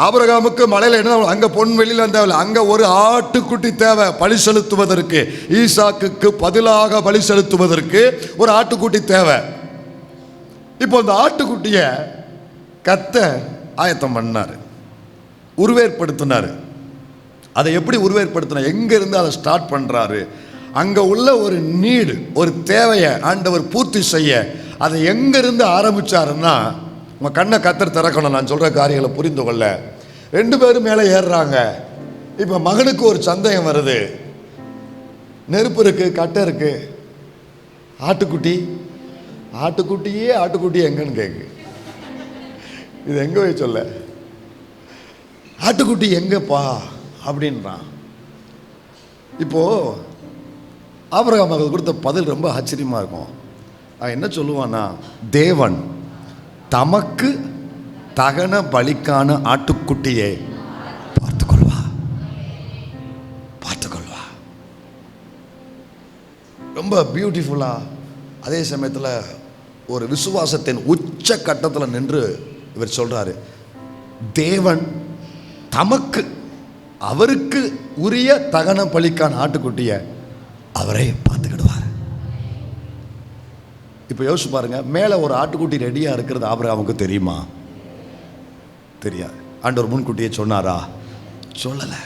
ஆபிரகாமுக்கு மலையில் என்ன, அங்கே பொன் வெளியில் தேவை, அங்கே ஒரு ஆட்டுக்குட்டி தேவை பலி செலுத்துவதற்கு. ஈசாக்குக்கு பதிலாக பலி செலுத்துவதற்கு ஒரு ஆட்டுக்குட்டி தேவை. இப்போ இந்த ஆட்டுக்குட்டியை கர்த்தர் ஆயத்தம் பண்ணார், உருவேற்படுத்தினார். அதை எப்படி உருவேற்படுத்தினார்? எங்கேருந்து அதை ஸ்டார்ட் பண்ணுறாரு? அங்கே உள்ள ஒரு நீடு, ஒரு தேவையை ஆண்டவர் பூர்த்தி செய்ய அதை எங்கேருந்து ஆரம்பித்தாருன்னா, உங்கள் கண்ணை கர்த்தர் திறக்கணும். நான் சொல்கிற காரியங்களை புரிந்து கொள்ள. 2 பேரும் மேலே ஏறுறாங்க. இப்போ மகனுக்கு ஒரு சந்தேகம் வருது. நெருப்பு இருக்கு, கட்டை இருக்கு, ஆட்டுக்குட்டியே எங்கன்னு கேட்கு. இது எங்கே போய் சொல்ல? ஆட்டுக்குட்டி எங்கப்பா அப்படின்றான். இப்போ ஆபிரகாம் மகள் கொடுத்த பதில் ரொம்ப ஆச்சரியமாக இருக்கும். அவன் என்ன சொல்லுவான்னா, தேவன் தமக்கு தகன பலிக்கான ஆட்டுக்குட்டியை பார்த்துக்கொள்வா. ரொம்ப பியூட்டிஃபுல்லா, அதே சமயத்தில் ஒரு விசுவாசத்தின் உச்ச கட்டத்தில் நின்று இவர் சொல்றாரு, தேவன் தமக்கு அவருக்கு உரிய தகன பலிக்கான ஆட்டுக்குட்டியை அவரே பார்த்துக்கிடுவார். இப்போ யோசிச்சு பாருங்க, மேலே ஒரு ஆட்டுக்குட்டி ரெடியாக இருக்கிறது ஆபிரகாமுக்கு தெரியுமா? தெரியாது. ஆண்டவர் முன்கூட்டியே சொன்னாரா? சொல்லலை.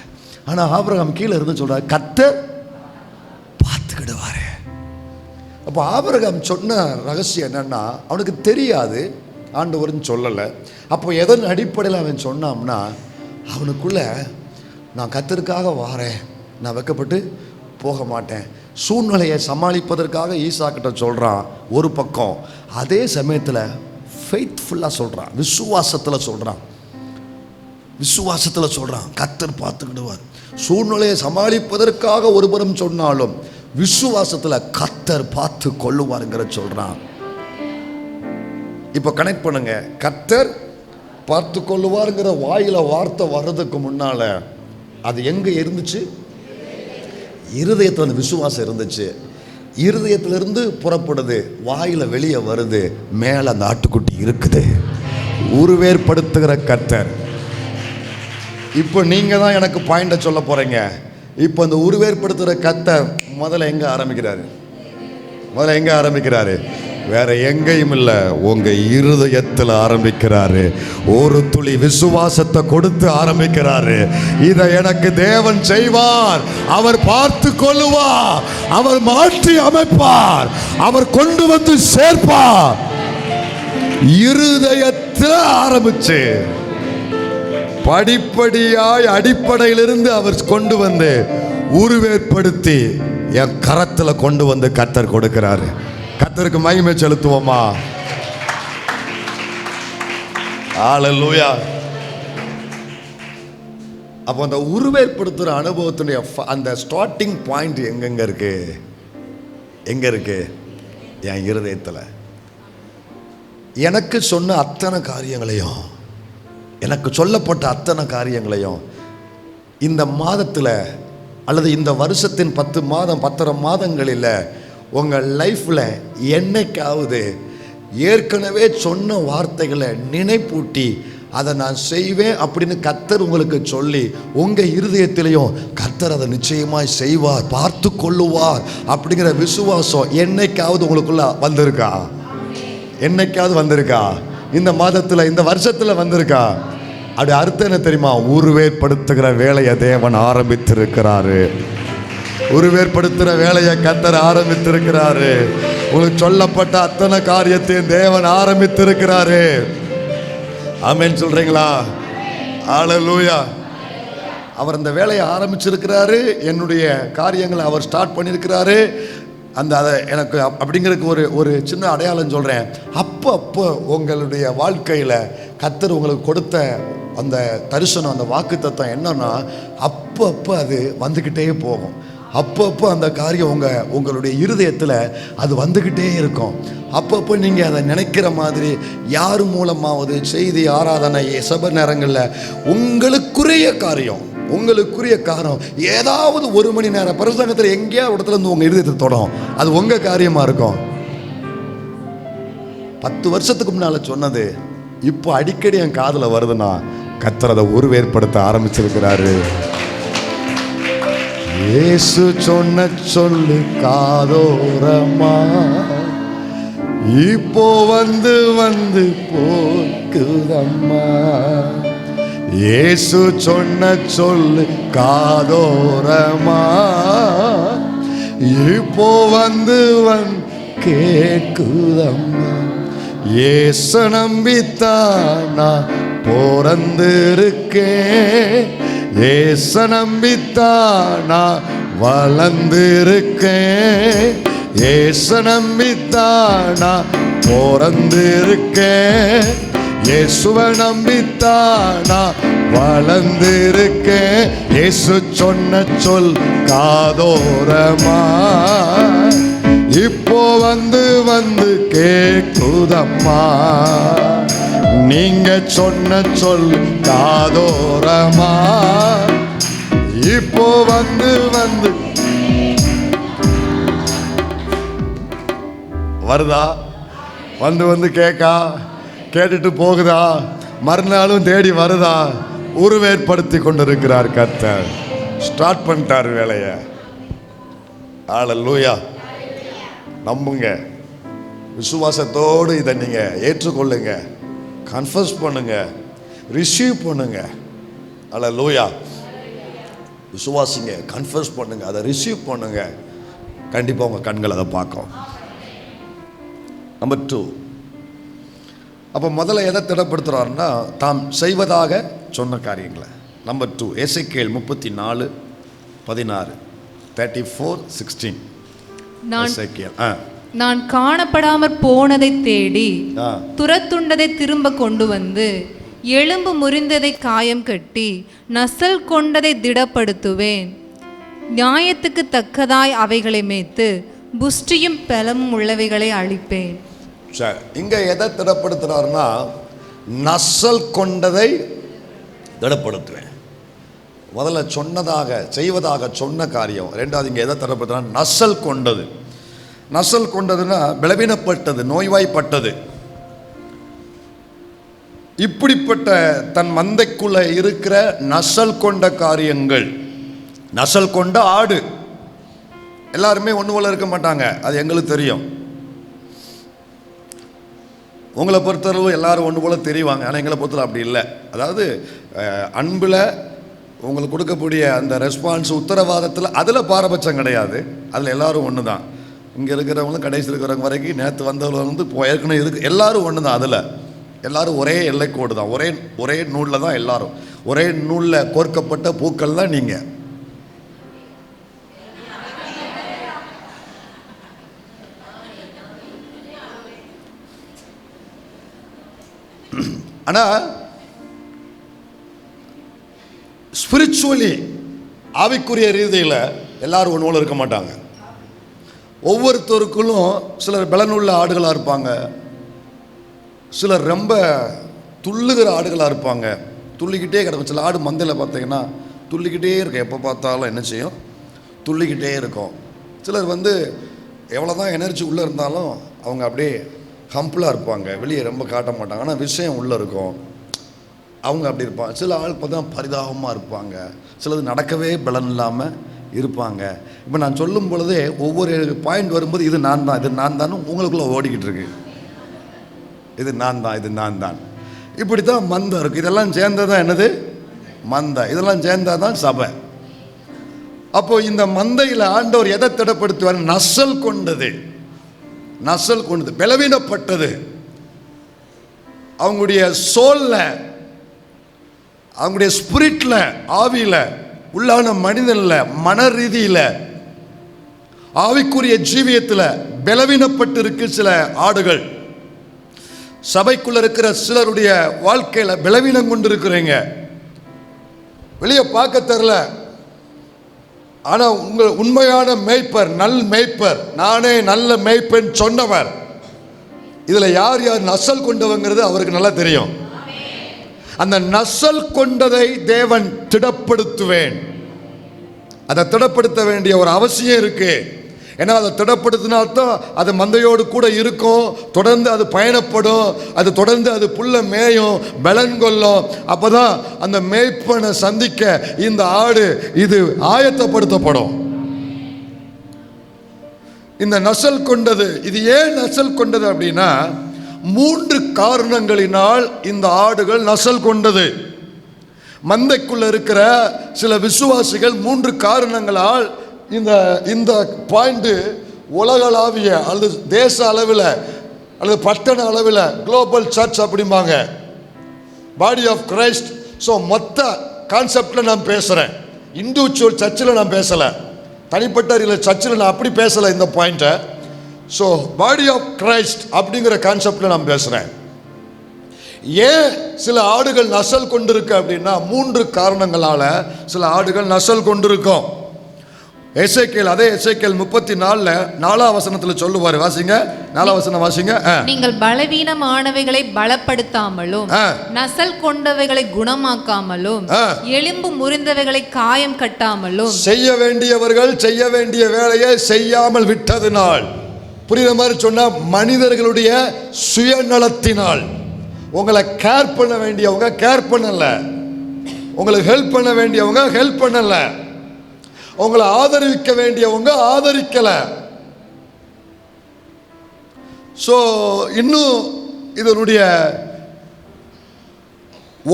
ஆனால் ஆபிரகாம் கீழே இருந்து சொல்றாரு, கர்த்தர் பார்த்துக்கிடுவாரு. அப்போ ஆபிரகாம் சொன்ன ரகசியம் என்னன்னா, அவனுக்கு தெரியாது, ஆண்டவர்னு சொல்லலை. அப்போ எதன் அடிப்படையில் அவன் சொன்னான்னா, அவனுக்குள்ள நான் கர்த்தருக்காக வாரேன், நான் வெட்கப்பட்டு போக மாட்டேன். சூழ்நிலையை சமாளிப்பதற்காக ஈசாக்கிட்ட சொல்கிறான் ஒரு பக்கம், அதே சமயத்தில் ஃபெய்த்ஃபுல்லாக சொல்கிறான், விசுவாசத்தில் சொல்கிறான் கர்த்தர் பார்த்துக்கிடுவார். சூழ்நிலையை சமாளிப்பதற்காக ஒருபுறம் சொன்னாலும் விசுவாசத்தில் கர்த்தர் பார்த்து கொள்ளுவாருங்கிற சொல்கிறான். இப்போ கனெக்ட் பண்ணுங்க, கர்த்தர் பார்த்து கொள்ளுவாருங்கிற வாயில வார்த்தை வர்றதுக்கு முன்னால அது எங்க இருந்துச்சு? இருதயத்தில் அந்த விசுவாசம் இருந்துச்சு. இருதயத்திலிருந்து புறப்படுது, வாயில வெளியே வருது, மேல அந்த ஆட்டுக்குட்டி இருக்குது. உருவேற்படுத்துகிற கர்த்தர். இப்போ நீங்க தான் எனக்கு பாயிண்ட சொல்ல போறீங்க. இப்போ அந்த உருவேற்படுத்துகிற கர்த்தர் முதல்ல எங்க ஆரம்பிக்கிறாரு? வேற எங்கேயும் இல்லை, உங்க இருதயத்தில் ஆரம்பிக்கிறாரு. ஒரு துளி விசுவாசத்தை கொடுத்து ஆரம்பிக்கிறாரு. இதை எனக்கு தேவன் செய்வார், அவர் பார்த்து கொள்ளுவார், அவர் மாற்றி அமைப்பார், அவர் கொண்டு வந்து சேர்ப்பார். இருதயத்தில் ஆரம்பிச்சு படிப்படியாய் அடிப்படையிலிருந்து அவர் கொண்டு வந்து உருவேற்படுத்தி என் கரத்தில் கொண்டு வந்து கர்த்தர் கொடுக்கிறாரு. கர்த்தருக்கு மகிமை செலுத்துவோமா? ஹல்லேலூயா. அப்போ அந்த உருவேற்படுத்துகிற அனுபவத்தினுடைய அந்த ஸ்டார்டிங் பாயிண்ட் எங்க இருக்கு? என் இருதயத்தில். எனக்கு சொன்ன அத்தனை காரியங்களையும், எனக்கு சொல்லப்பட்ட அத்தனை காரியங்களையும் இந்த மாதத்தில் அல்லது இந்த வருஷத்தின் 10 மாதம் 10 மாதங்களில் உங்கள் லைஃப்பில் என்னைக்காவது ஏற்கனவே சொன்ன வார்த்தைகளை நினைப்பூட்டி அதை நான் செய்வேன் அப்படின்னு கர்த்தர் உங்களுக்கு சொல்லி உங்கள் இருதயத்திலையும் கர்த்தர் அதை நிச்சயமாய் செய்வார், பார்த்து கொள்ளுவார் அப்படிங்கிற விசுவாசம் என்னைக்காவது உங்களுக்குள்ள வந்திருக்கா? என்னைக்காவது வந்திருக்கா? இந்த மாதத்தில், இந்த வருஷத்தில் வந்திருக்கா? அப்படி அர்த்தம் என்ன தெரியுமா? உருவேற்படுத்துகிற வேலையை தேவன் ஆரம்பித்திருக்கிறாரு. உருவேற்படுத்துகிற வேலையை கர்த்தர் ஆரம்பித்திருக்கிறாரு. உங்களுக்கு சொல்லப்பட்ட அத்தனை காரியத்தையும் தேவன் ஆரம்பித்திருக்கிறாரு. ஆமென் சொல்றீங்களா? ஹல்லேலூயா. அவர் அந்த வேலையை ஆரம்பிச்சிருக்கிறாரு. என்னுடைய காரியங்களை அவர் ஸ்டார்ட் பண்ணியிருக்கிறாரு. அதை எனக்கு அப்படிங்கிறதுக்கு ஒரு சின்ன அடையாளம் சொல்கிறேன். அப்போ உங்களுடைய வாழ்க்கையில் கர்த்தர் உங்களுக்கு கொடுத்த அந்த தரிசனம், அந்த வாக்குத்தத்தம் என்னன்னா, அப்போ அது வந்துக்கிட்டே போகும். அப்பப்போ அந்த காரியம் உங்களுடைய இருதயத்தில் அது வந்துக்கிட்டே இருக்கும். அப்பப்போ நீங்கள் அதை நினைக்கிற மாதிரி யார் மூலமாவது செய்தி, ஆராதனை, சபை நேரங்களில் உங்களுக்குரிய காரியம் ஏதாவது 1 மணி நேரம் பிரசங்கத்தில் எங்கேயாவது இடத்துல இருந்து உங்கள் இருதயத்தை தொடும். அது உங்கள் காரியமாக இருக்கும். 10 வருஷத்துக்கு முன்னால் சொன்னது இப்போ அடிக்கடி என் காதில் வருதுன்னா கர்த்தர் அதை உருவேற்படுத்த ஆரம்பிச்சிருக்கிறாரு. இயேசு சொன்ன சொல்லு காதோரமா இப்போ வந்து போக்குதம்மா. இயேசு சொன்ன சொல்லு காதோரமா இப்போ வந்து கேக்குதம்மா. இயேசு நம்பித்தானா பிறந்திருக்கேன், இயேசு நம்பித்தானா வளர்ந்திருக்கேன், இயேசு நம்பித்தானா பிறந்திருக்கேன், இயேசுவை நம்பித்தானா வளர்ந்திருக்கேன். இயேசு சொன்ன சொல் காதோரமா இப்போ வந்து கேக்குதம்மா. நீங்க சொன்ன சொல் காதோரமா இப்போ வந்து வருதா? வந்து கேட்டுட்டு போகுதா? மறுநாளும் தேடி வருதா? உருவேற்படுத்தி கொண்டிருக்கிறார் கர்த்தர். ஸ்டார்ட் பண்ணிட்டார் வேலையை. ஹல்லேலூயா. நம்புங்க, விசுவாசத்தோடு இதை நீங்கள் ஏற்றுக்கொள்ளுங்க, கன்ஃபஸ் பண்ணுங்க, ரிசீவ் பண்ணுங்க. ஹல்லேலூயா. விசுவாசிங்க, கன்ஃபஸ் பண்ணுங்க, அதை ரிசீவ் பண்ணுங்க. கண்டிப்பாக உங்கள் கண்கள் அதை பார்க்கும். நம்பர் 2, அப்போ முதல்ல எதை திடப்படுத்துகிறாருன்னா தாம் செய்வதாக சொன்ன காரியங்களை. நம்பர் 2 எசேக்கியேல் 34:16 34:16. நான் காணப்படாமற் போனதை தேடி துரத்துண்டதை திரும்ப கொண்டு வந்து எலும்பு முறிந்ததை காயம் கட்டி நசல் கொண்டதை திடப்படுத்துவேன். நியாயத்துக்கு தக்கதாய் அவைகளை மேய்த்து புஷ்டியும் பலமும் உள்ளவைகளை அழிப்பேன். இங்க எதை திடப்படுத்துறாருன்னா நசல் கொண்டதை திடப்படுத்துவேன். முதல்ல சொன்னதாக செய்வதாக சொன்ன காரியம். ரெண்டாவது இங்கே எதை திடப்படுத்துறாரு? நசல் கொண்டது. நசல் கொண்டதுன்னா பலவீனப்பட்டது, நோய்வாய்ப்பட்டது. இப்படிப்பட்ட தன் மந்தைக்குள்ள இருக்கிற நசல் கொண்ட காரியங்கள். நசல் கொண்ட ஆடு எல்லாருமே ஒன்று போல இருக்க மாட்டாங்க, அது எங்களுக்கு தெரியும். உங்களை பொறுத்தளவு எல்லாரும் ஒன்று போல தெரிவாங்க, ஆனால் எங்களை பொறுத்தளவு அப்படி இல்லை. அதாவது அன்பில் உங்களுக்கு கொடுக்கக்கூடிய அந்த ரெஸ்பான்ஸ், உத்தரவாதத்தில் அதில் பாரபட்சம் கிடையாது. அதில் எல்லாரும் ஒன்று தான். இங்கே இருக்கிறவங்களும் கடைசி இருக்கிறவங்க வரைக்கும், நேற்று வந்தவங்க வந்து ஏற்கனவே இருக்கு, எல்லாரும் ஒன்று தான். அதில் எல்லாரும் ஒரே எல்லைக்கோடு தான், ஒரே நூலில் தான் எல்லாரும். ஒரே நூலில் கோர்க்கப்பட்ட பூக்கள் தான் நீங்கள். ஆனால் ஸ்பிரிச்சுவலி ஆவிக்குரிய ரீதியில் எல்லாரும் ஒன்று இருக்க மாட்டாங்க. ஒவ்வொருத்தருக்குள்ளும் சிலர் பலனுள்ள ஆடுகளாக இருப்பாங்க, சிலர் ரொம்ப துள்ளுகிற ஆடுகளாக இருப்பாங்க, துள்ளிக்கிட்டே கிடக்கும். சில ஆடு மந்தையில் பார்த்தீங்கன்னா துள்ளிக்கிட்டே இருக்கும், எப்போ பார்த்தாலும் என்ன செய்யும், துள்ளிக்கிட்டே இருக்கும். சிலர் வந்து எவ்வளோ தான் எனர்ஜி உள்ளே இருந்தாலும் அவங்க அப்படியே ஹம்பிளாக இருப்பாங்க, வெளியே ரொம்ப காட்ட மாட்டாங்க, ஆனால் விஷயம் உள்ளே இருக்கும், அவங்க அப்படி இருப்பாங்க. சில ஆள் பார்த்தா பரிதாபமாக இருப்பாங்க, சிலது நடக்கவே பலன் இல்லாமல் இருப்பாங்க. இப்போ நான் சொல்லும் பொழுதே ஒவ்வொரு பாயிண்ட் வரும்போது இது நான் தான், இது நான் தான் உங்களுக்குள்ளே ஓடிக்கிட்டு இருக்கு. இது நான் தான், இது நான் தான். இப்படி தான் மந்தம் இருக்குது. இதெல்லாம் சேர்ந்ததான் என்னது? மந்தம். இதெல்லாம் சேர்ந்தா தான் சபை. அப்போ இந்த மந்தையில் ஆண்டவர் எதை திடப்படுத்துவார்? நசல் கொண்டது, நசல் கொண்டது, பலவீனப்பட்டது. அவங்களுடைய சோல்ல, அவங்களுடைய ஸ்பிரிட்ல, ஆவியில, உள்ளான மனிதன்ல, மன ரீதியில, ஆவிக்குரிய ஜீவியத்தில் பலவீனப்பட்டு இருக்கு சில ஆடுகள். சபைக்குள்ள இருக்கிற சிலருடைய வாழ்க்கையில பலவீனம் கொண்டு இருக்கிறீங்க. வெளியே பார்க்க தெரியல, ஆனா உங்கள் உண்மையான மேய்ப்பர், நல் மேய்ப்பர், நானே நல்ல மேய்ப்பன் சொன்னவர். இதுல யார் யார் நசல் கொண்டவங்கிறது அவருக்கு நல்லா தெரியும். அந்த நசல் கொண்டதை தேவன் திடப்படுத்துவேன். அதை திடப்படுத்த வேண்டிய ஒரு அவசியம் இருக்கு. ஏன்னா அதை திடப்படுத்தினால்தான் அது மந்தையோடு கூட இருக்கும், தொடர்ந்து அது பயணப்படும், அது தொடர்ந்து அது புல்ல மேயும், பலன் கொள்ளும். அப்பதான் அந்த மேய்ப்பனை சந்திக்க இந்த ஆடு இது ஆயத்தப்படுத்தப்படும். இந்த நசல் கொண்டது, இது ஏன் நசல் கொண்டது அப்படின்னா 3 காரணங்களினால் இந்த ஆடுகள் நசல் கொண்டது. மந்தைக்குள்ள இருக்கிற சில விசுவாசிகள் 3 காரணங்களால் இந்த பாயிண்ட் உலகளாவிய அல்லது தேச அளவில் அல்லது பட்டண அளவில், குளோபல் சர்ச் அப்படிம்பாங்க, பாடி ஆஃப் கிரைஸ்ட். ஸோ மொத்த கான்செப்டில் நான் பேசுகிறேன், இண்டிவிஜுவல் சர்ச்சில் நான் பேசலை, தனிப்பட்ட சர்ச்சில் நான் அப்படி பேசலை இந்த பாயிண்ட்டை. ஸோ பாடி ஆஃப் கிரைஸ்ட் அப்படிங்கிற கான்செப்டில் நான் பேசுகிறேன். ஏன் சில ஆடுகள் நசல் கொண்டிருக்கு அப்படின்னா 3 காரணங்களால் சில ஆடுகள் நசல் கொண்டிருக்கும். எசேக்கியேல், அதே எசேக்கியேல் 34 4ஆம் வசனத்தில் சொல்லுவார். வாசிங்க, 4ஆம் வசனம் வாசிங்க. நீங்கள் பலவீனமானவைகளை பலப்படுத்தாமலும், நசல் கொண்டவைகளை குணமாக்காமலும், எலும்பு முறிந்தவைகளை காயம் கட்டாமலும், செய்ய வேண்டியவர்கள் செய்ய வேண்டிய வேலையை செய்யாமல் விட்டதினால், புரியுற மாதிரி சொன்னா மனிதர்களுடைய சுயநலத்தினால், உங்களை கேர் பண்ண வேண்டியவங்க கேர் பண்ணல, உங்களுக்கு ஹெல்ப் பண்ண வேண்டியவங்க ஹெல்ப் பண்ணல, உங்களை ஆதரிக்க வேண்டியவங்க ஆதரிக்கல. ஸோ இன்னும் இதனுடைய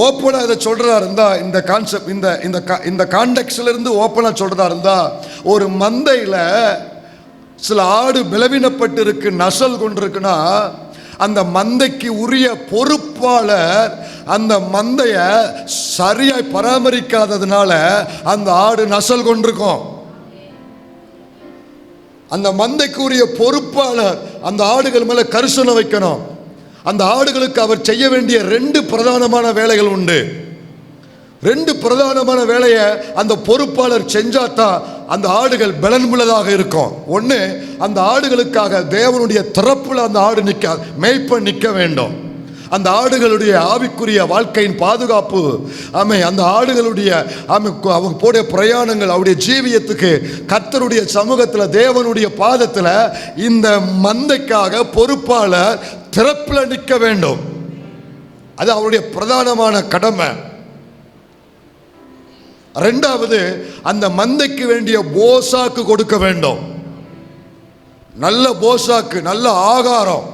ஓப்பனாக இதை சொல்றதா இருந்தா, இந்த கான்செப்ட் இந்த கான்டெக்ட்ல இருந்து ஓப்பனாக சொல்றதா இருந்தா, ஒரு மந்தையில் சில ஆடு பலவீனப்பட்டு இருக்கு, நசல் கொண்டிருக்குன்னா, அந்த மந்தைக்கு உரிய பொறுப்பாளர் அந்த மந்தைய சரியாய் பராமரிக்காததுனால அந்த ஆடு நசல் கொண்டிருக்கும். அந்த மந்தைக்கு உரிய பொறுப்பாளர் அந்த ஆடுகள் மேல கரிசனை வைக்கணும். அந்த ஆடுகளுக்கு அவர் செய்ய வேண்டிய 2 பிரதானமான வேலைகள் உண்டு. 2 பிரதானமான வேலையை அந்த பொறுப்பாளர் செஞ்சாதான் அந்த ஆடுகள் பலனுள்ளதாக இருக்கும். ஒன்று, அந்த ஆடுகளுக்காக தேவனுடைய திறப்புல அந்த ஆடு மேய்ப்பன் நிற்க வேண்டும். அந்த ஆடுகளுடைய ஆவிக்குரிய வாழ்க்கையின் பாதுகாப்பு, அந்த ஆடுகளுடைய அவங்க போடைய பிரயாணங்கள், அவருடைய ஜீவியத்துக்கு கர்த்தருடைய சமூகத்தில், தேவனுடைய பாதத்தில் இந்த மந்தைக்காக பொறுப்பாளர் திறப்புல நிற்க வேண்டும். அது அவருடைய பிரதானமான கடமை. 2வது, அந்த மந்தைக்கு வேண்டிய போசாக்கு கொடுக்க வேண்டும். நல்ல போசாக்கு, நல்ல ஆகாரம்,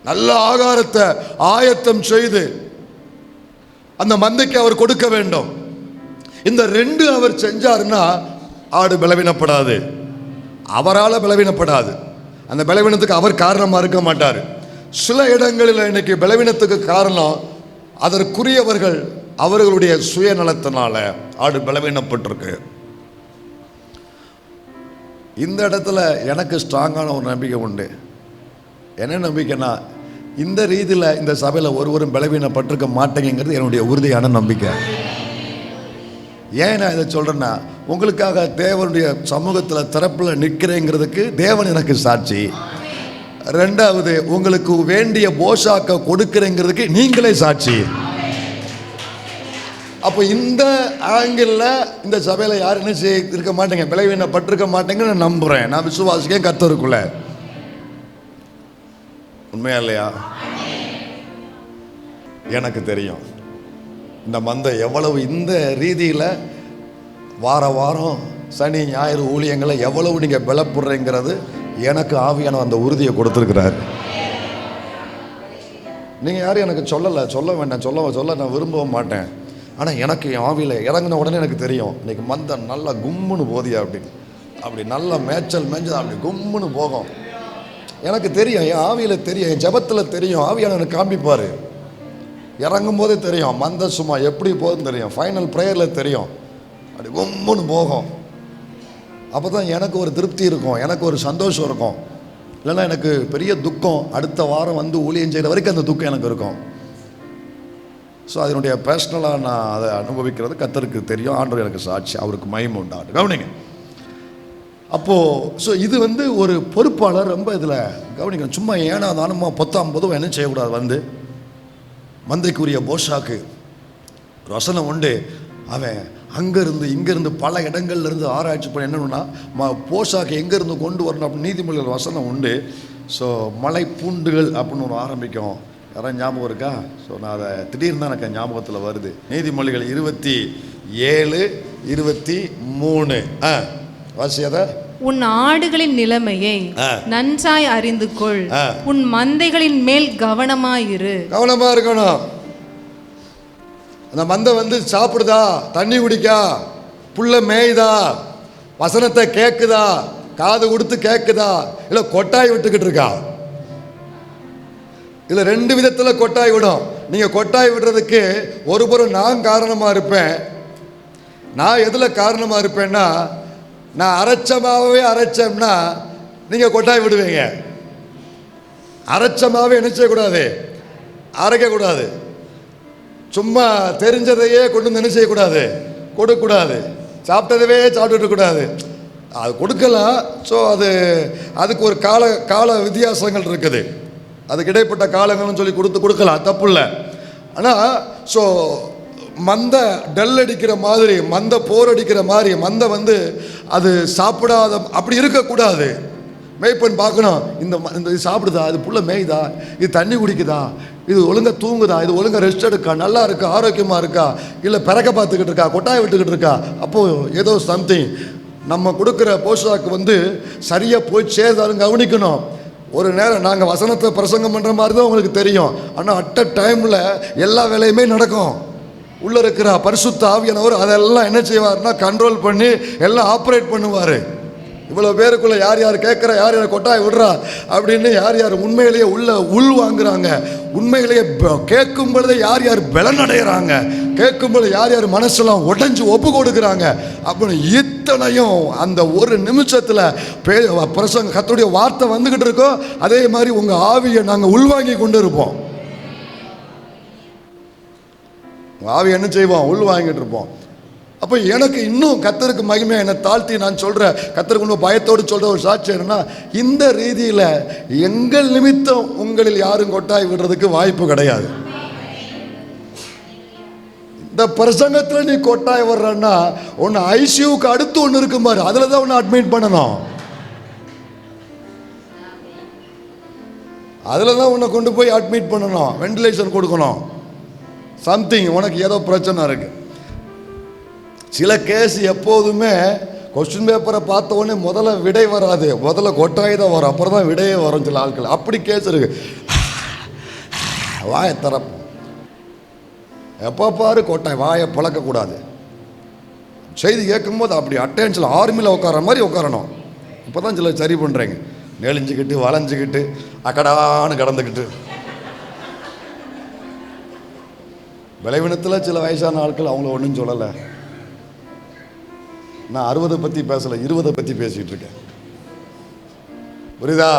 நல்ல ஆகாரத்தை ஆயத்தம் செய்து அந்த மந்தைக்கு அவர் கொடுக்க வேண்டும். இந்த 2 அவர் செஞ்சாருன்னா ஆடு பலவீனப்படாது, அவரால் பலவீனப்படாது. அந்த பலவீனத்துக்கு அவர் காரணமாக இருக்க மாட்டார். சில இடங்களில் இன்னைக்கு பலவீனத்துக்கு காரணம் அதற்குரியவர்கள் அவர்களுடைய சுயநலத்தினால ஆடு பலவீனப்பட்டிருக்கு. இந்த இடத்துல எனக்கு ஸ்ட்ராங்கான ஒரு நம்பிக்கை உண்டு. என்ன நம்பிக்கைன்னா, இந்த ரீதியில் இந்த சபையில் ஒருவரும் பலவீனப்பட்டிருக்க மாட்டேங்கிறது என்னுடைய உறுதியான நம்பிக்கை. ஏன் நான் இதை சொல்கிறேன்னா, உங்களுக்காக தேவனுடைய சமூகத்தில் திறப்பில் நிற்கிறேங்கிறதுக்கு தேவன் எனக்கு சாட்சி. 2வது, உங்களுக்கு வேண்டிய போஷாக்க கொடுக்கிறேங்கிறதுக்கு நீங்களே சாட்சி. அப்போ இந்த ஆங்கிளில் இந்த சபையில் யாரும் என்ன இருக்க மாட்டேங்க, பலவீனப்பட்டிருக்க மாட்டேங்கன்னு நான் நம்புகிறேன். நான் விசுவாசிக்கேன் கர்த்தருக்குள்ள. உண்மையா இல்லையா? எனக்கு தெரியும் இந்த மந்தை எவ்வளவு இந்த ரீதியில் வாரம் சனி ஞாயிறு ஊழியங்களை எவ்வளவு நீங்கள் பலப்படுறீங்கிறது எனக்கு ஆவியான அந்த உறுதியை கொடுத்துருக்கிறார். நீங்கள் யாரும் எனக்கு சொல்ல வேண்டாம், சொல்ல நான் விரும்பவும் மாட்டேன். ஆனால் எனக்கு என் ஆவியில் இறங்கின உடனே எனக்கு தெரியும் இன்னைக்கு மந்தை நல்லா கும்முன்னு போதியா அப்படின்னு. அப்படி நல்லா மேய்ச்சல் மேய்ஞ்சது அப்படி கும்முன்னு போகும். எனக்கு தெரியும், என் ஆவியில் தெரியும், என் ஜெபத்தில் தெரியும், ஆவியான எனக்கு காண்பிப்பார். இறங்கும் போதே தெரியும் மந்தை சும்மா எப்படி போகுதுன்னு தெரியும், ஃபைனல் ப்ரேயரில் தெரியும், அப்படி கும்முன்னு போகும். அப்போ தான் எனக்கு ஒரு திருப்தி இருக்கும், எனக்கு ஒரு சந்தோஷம் இருக்கும். இல்லைன்னா எனக்கு பெரிய துக்கம், அடுத்த வாரம் வந்து ஊழியம் செய்கிற வரைக்கும் அந்த துக்கம் எனக்கு இருக்கும். ஸோ அதனுடைய பர்சனலாக நான் அதை அனுபவிக்கிறது கர்த்தருக்கு தெரியும், ஆண்டவர் எனக்கு சாட்சி, அவருக்கு மகிமை உண்டாகும். கவனிங்க. அப்போது ஸோ இது வந்து ஒரு பொறுப்பாளர் ரொம்ப இதில் கவனிக்கணும். சும்மா ஏன்னா தானமா 10-50 என்ன செய்யக்கூடாது. வந்து மந்தைக்குரிய போஷாக்கு ஒரு வசனம் உண்டு. அவன் அங்கேருந்து இங்கேருந்து பல இடங்கள்லேருந்து ஆராய்ச்சி பண்ணி என்னன்னா போஷாக்கு எங்கேருந்து கொண்டு வரணும் அப்படின்னு நீதிமொழிகள் வசனம் உண்டு. ஸோ மலை பூண்டுகள் அப்படின்னு ஒன்று ஆரம்பிக்கும். யாராவது ஞாபகம் இருக்கா? ஸோ நான் அதை திடீர்னு தான் எனக்கு ஞாபகத்தில் வருது. நீதிமொழிகள் 27:23 வாசியாத. உன் ஆடுகளின் நிலைமையை நன்றாய் அறிந்து கொள், உன் மந்தைகளின் மேல் கவனமாயிரு. கவனமா இருக்கணும். அந்த மந்தை வந்து சாப்பிடுதா, தண்ணி குடிக்கா, புல்ல மேய்தா, வசனத்தை கேட்குதா, காது கொடுத்து கேட்குதா, இல்லை கொட்டாய் விட்டுக்கிட்டு இருக்கா? இல்லை 2 விதத்தில் கொட்டாய் விடும். நீங்கள் கொட்டாய் விடுறதுக்கு ஒரு புறம் நான் காரணமாக இருப்பேன். நான் எதில் காரணமாக இருப்பேன்னா, நான் அரைச்சமாகவே அரைச்சோம்னா நீங்கள் கொட்டாய் விடுவீங்க. அரைச்சமாகவே என்ன செய்யக்கூடாது, அரைக்கக்கூடாது. சும்மா தெரிஞ்சதையே கொண்டு வந்து என்ன செய்யக்கூடாது, கொடுக்கக்கூடாது. சாப்பிட்டதவே சாப்பிட்டுக்கூடாது. அது கொடுக்கலாம். ஸோ அதுக்கு ஒரு கால வித்தியாசங்கள் இருக்குது. அதுக்கு இடைப்பட்ட காலங்கள்னு சொல்லி கொடுக்கலாம், தப்பு இல்லை. ஆனால் ஸோ மந்தை டல் அடிக்கிற மாதிரி, மந்தை போர் அடிக்கிற மாதிரி, மந்தை வந்து அது சாப்பிடாத அப்படி இருக்கக்கூடாது. மேய்ப்பன் பார்க்கணும், இந்த இது சாப்பிடுதா, இது புல்ல மேய்தா, இது தண்ணி குடிக்குதா, இது ஒழுங்காக தூங்குதா, இது ஒழுங்காக ரெஸ்ட் எடுக்கா, நல்லா இருக்கா, ஆரோக்கியமாக இருக்கா, இல்லை பிறக்க பார்த்துக்கிட்டு இருக்கா, கொட்டாய் விட்டுக்கிட்டு இருக்கா. அப்போது ஏதோ சம்திங் நம்ம கொடுக்குற போஷாக்கு வந்து சரியாக போய் சேர்ந்தாலும் கவனிக்கணும். ஒரு நேரம் நாங்கள் வசனத்தை பிரசங்கம் பண்ணுற மாதிரி தான் உங்களுக்கு தெரியும். ஆனால் அட் அ டைமில் எல்லா வேலையுமே நடக்கும். உள்ளே இருக்கிற பரிசுத்த ஆவியானவர் அதெல்லாம் என்ன செய்வார்னா கண்ட்ரோல் பண்ணி எல்லாம் ஆப்ரேட் பண்ணுவார். இவ்வளோ பேருக்குள்ளே யார் யார் கேட்குறா, யார் யார் கொட்டாய் விடுறா அப்படின்னு யார் யார் உண்மையிலேயே உள் வாங்குறாங்க, உண்மையிலேயே கேட்கும் பொழுதே யார் யார் பலனடைகிறாங்க, கேட்கும் பொழுது யார் யார் மனசெல்லாம் உடஞ்சி ஒப்பு கொடுக்குறாங்க அப்படின்னு இத்தனையும் அந்த ஒரு நிமிஷத்தில் பிரசங்க கர்த்தருடைய வார்த்தை வந்துக்கிட்டு இருக்கோம். அதே மாதிரி உங்கள் ஆவியை நாங்கள் உள்வாங்கி கொண்டு இருப்போம். ஆவி என்ன செய்வோம், உள் வாங்கிட்டு இருப்போம். அப்போ எனக்கு இன்னும் கர்த்தருக்கு மகிமையாக என்னை தாழ்த்தி நான் சொல்கிறேன், கர்த்தருக்கு இன்னும் பயத்தோடு சொல்கிற ஒரு சாட்சி என்னன்னா, இந்த ரீதியில் எங்கள் நிமித்தம் உங்களில் யாரும் கொட்டாய் விடுறதுக்கு வாய்ப்பு கிடையாது. இந்த பிரசங்கத்தில் நீ கொட்டாய் வர்றன்னா ஒன்று ஐசியூக்கு அடுத்து ஒன்று இருக்கும் பாரு, அதில் தான் ஒன்று அட்மிட் பண்ணணும். அதில் தான் உன்னை கொண்டு போய் அட்மிட் பண்ணணும், வென்டிலேஷன் கொடுக்கணும். சம்திங் உனக்கு ஏதோ பிரச்சனை இருக்கு. சில கேஸ் எப்போதுமே கொஸ்டின் பேப்பரை பார்த்த உடனே முதல்ல விடை வராது, முதல்ல கொட்டாய் தான் வரும், அப்புறம் தான் விடையே வரும். சில ஆட்கள் அப்படி கேஸ் இருக்கு. வாயை தரப்பு எப்போ பாரு கொட்டாய், வாயை பழக்கக்கூடாது. செய்தி கேட்கும்போது அப்படி அட்டென்ஷன் ஆர்மியில் உட்கார மாதிரி உட்காரணும். இப்போ தான் சில சரி பண்ணுறீங்க, நெளிஞ்சிக்கிட்டு வளைஞ்சிக்கிட்டு அக்கடான்னு கடந்துக்கிட்டு. விளைவினத்தில் சில வயசான ஆட்கள் அவங்கள ஒன்றும் சொல்லலை. நான் 60 பற்றி பேசலை, 20 பற்றி பேசிக்கிட்டு இருக்கேன். புரியுதா?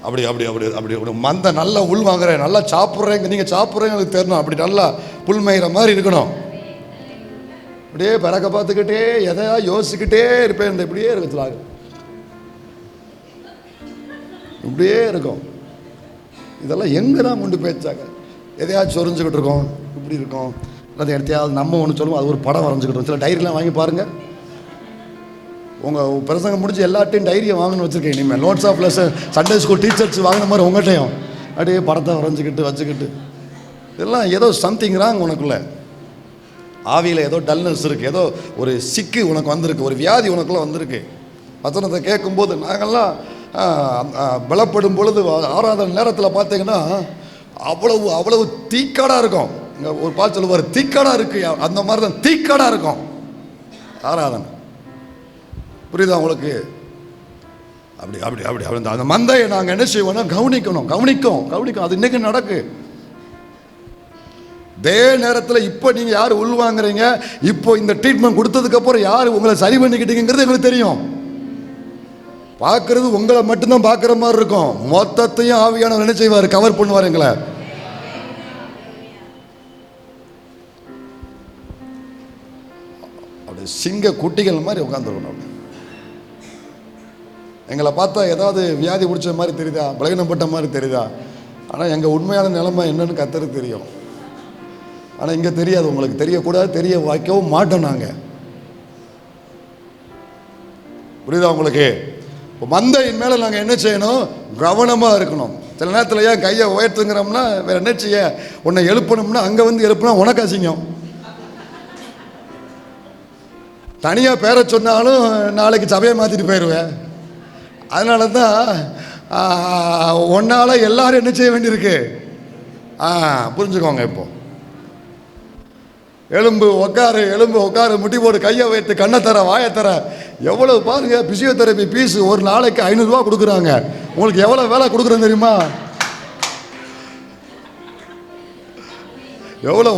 அப்படி அப்படி அப்படி அப்படி அப்படி மந்தை நல்லா உள் வாங்குறேன், நல்லா சாப்பிட்றேங்க, நீங்கள் சாப்பிட்றேங்க எனக்கு தெரியணும். அப்படி நல்லா புல் மேய்கிற மாதிரி இருக்கணும். அப்படியே பிறக்க பார்த்துக்கிட்டே எதையா யோசிச்சுக்கிட்டே இருப்பேன். இந்த இப்படியே இருக்குதுலாக இப்படியே இருக்கும். இதெல்லாம் எங்கே தான் கொண்டு போயிச்சாங்க? எதையாச்சும் சொரிஞ்சுக்கிட்டு இருக்கோம், இப்படி இருக்கும். அதை எடுத்தையாவது நம்ம ஒன்று சொல்லுவோம், அது ஒரு படம் வரைஞ்சிக்கிட்டு இருக்கோம். சில டைரிலாம் வாங்கி பாருங்கள். உங்கள் பிரசங்கம் முடிஞ்சு எல்லாட்டையும் டைரியை வாங்கணும்னு வச்சுருக்கேன். இனிமேல் notes of lesson Sunday school teachers வாங்கின மாதிரி உங்கள்கிட்டையும் அப்படியே படத்தை வரைஞ்சிக்கிட்டு வச்சுக்கிட்டு, இதெல்லாம் ஏதோ சம்திங் ராங். உனக்குள்ள ஆவியில் ஏதோ டல்னஸ் இருக்குது, ஏதோ ஒரு சிக்கு உனக்கு வந்திருக்கு, ஒரு வியாதி உனக்குள்ளே வந்திருக்கு. வசனத்தை கேட்கும்போது நாங்கள்லாம் பலப்படும் பொழுது ஆராதனை நேரத்தில் பார்த்தீங்கன்னா அவ்வளவு தீக்காடாக இருக்கும். இங்கே ஒரு பால் சொல்லுவார், தீக்கடா இருக்கு, அந்த மாதிரி தான் தீக்கடா இருக்கும் ஆராதனை. புரியுதா உங்களுக்கு? அப்படி அப்படி அப்படி அப்படி அந்த மந்தையை நாங்கள் என்ன செய்வோம்னா கவனிக்கும். அது இன்னைக்கு நடக்கு. அதே நேரத்தில் இப்போ நீங்கள் யார் உள்வாங்குறீங்க, இப்போ இந்த ட்ரீட்மெண்ட் கொடுத்ததுக்கப்புறம் யார் உங்களை சரி பண்ணிக்கிட்டீங்கிறது எங்களுக்கு தெரியும். பார்க்கறது உங்களை மட்டும்தான் பார்க்குற மாதிரி இருக்கும், மொத்தத்தையும் ஆவியானவர் என்ன செய்வார், கவர் பண்ணுவார் எங்களை. அப்படி சிங்க குட்டிகள் மாதிரி உட்காந்துருக்கணும். எங்களை பார்த்தா ஏதாவது வியாதி பிடிச்ச மாதிரி தெரியுதா, பலகீனப்பட்ட மாதிரி தெரியுதா? ஆனால் எங்கள் உண்மையான நிலைமை என்னன்னு கத்தருக்கு தெரியும். ஆனால் இங்கே தெரியாது, உங்களுக்கு தெரியக்கூடாது, தெரிய வைக்கவும் மாட்டோம் நாங்கள். புரியுதா உங்களுக்கு? இப்போ மந்தையின் மேலே நாங்கள் என்ன செய்யணும், கவனமாக இருக்கணும். சில நேரத்தில் ஏன் கையை உயர்த்துங்கிறோம்னா வேறு என்ன செய்ய, உன்னை எழுப்பணும்னா அங்கே வந்து எழுப்புனா உனக்கு அசிங்கம். தனியாக பேரை சொன்னாலும் நாளைக்கு சபையை மாற்றிட்டு போயிடுவேன். அதனால தான் ஒன்றால் எல்லாரும் என்ன செய்ய வேண்டியிருக்கு, புரிஞ்சுக்கோங்க. இப்போ எலும்பு உட்காரு, முட்டி போடு, கையை வைத்து, கண்ணை தர, வாயை தர, எவ்வளவு பாருங்க. பிசியோதெரபி பீஸ் ஒரு நாளைக்கு 500 ரூபா கொடுக்குறாங்க. உங்களுக்கு எவ்வளோ வேலை கொடுக்குறேன்னு தெரியுமா? எவ்வளோ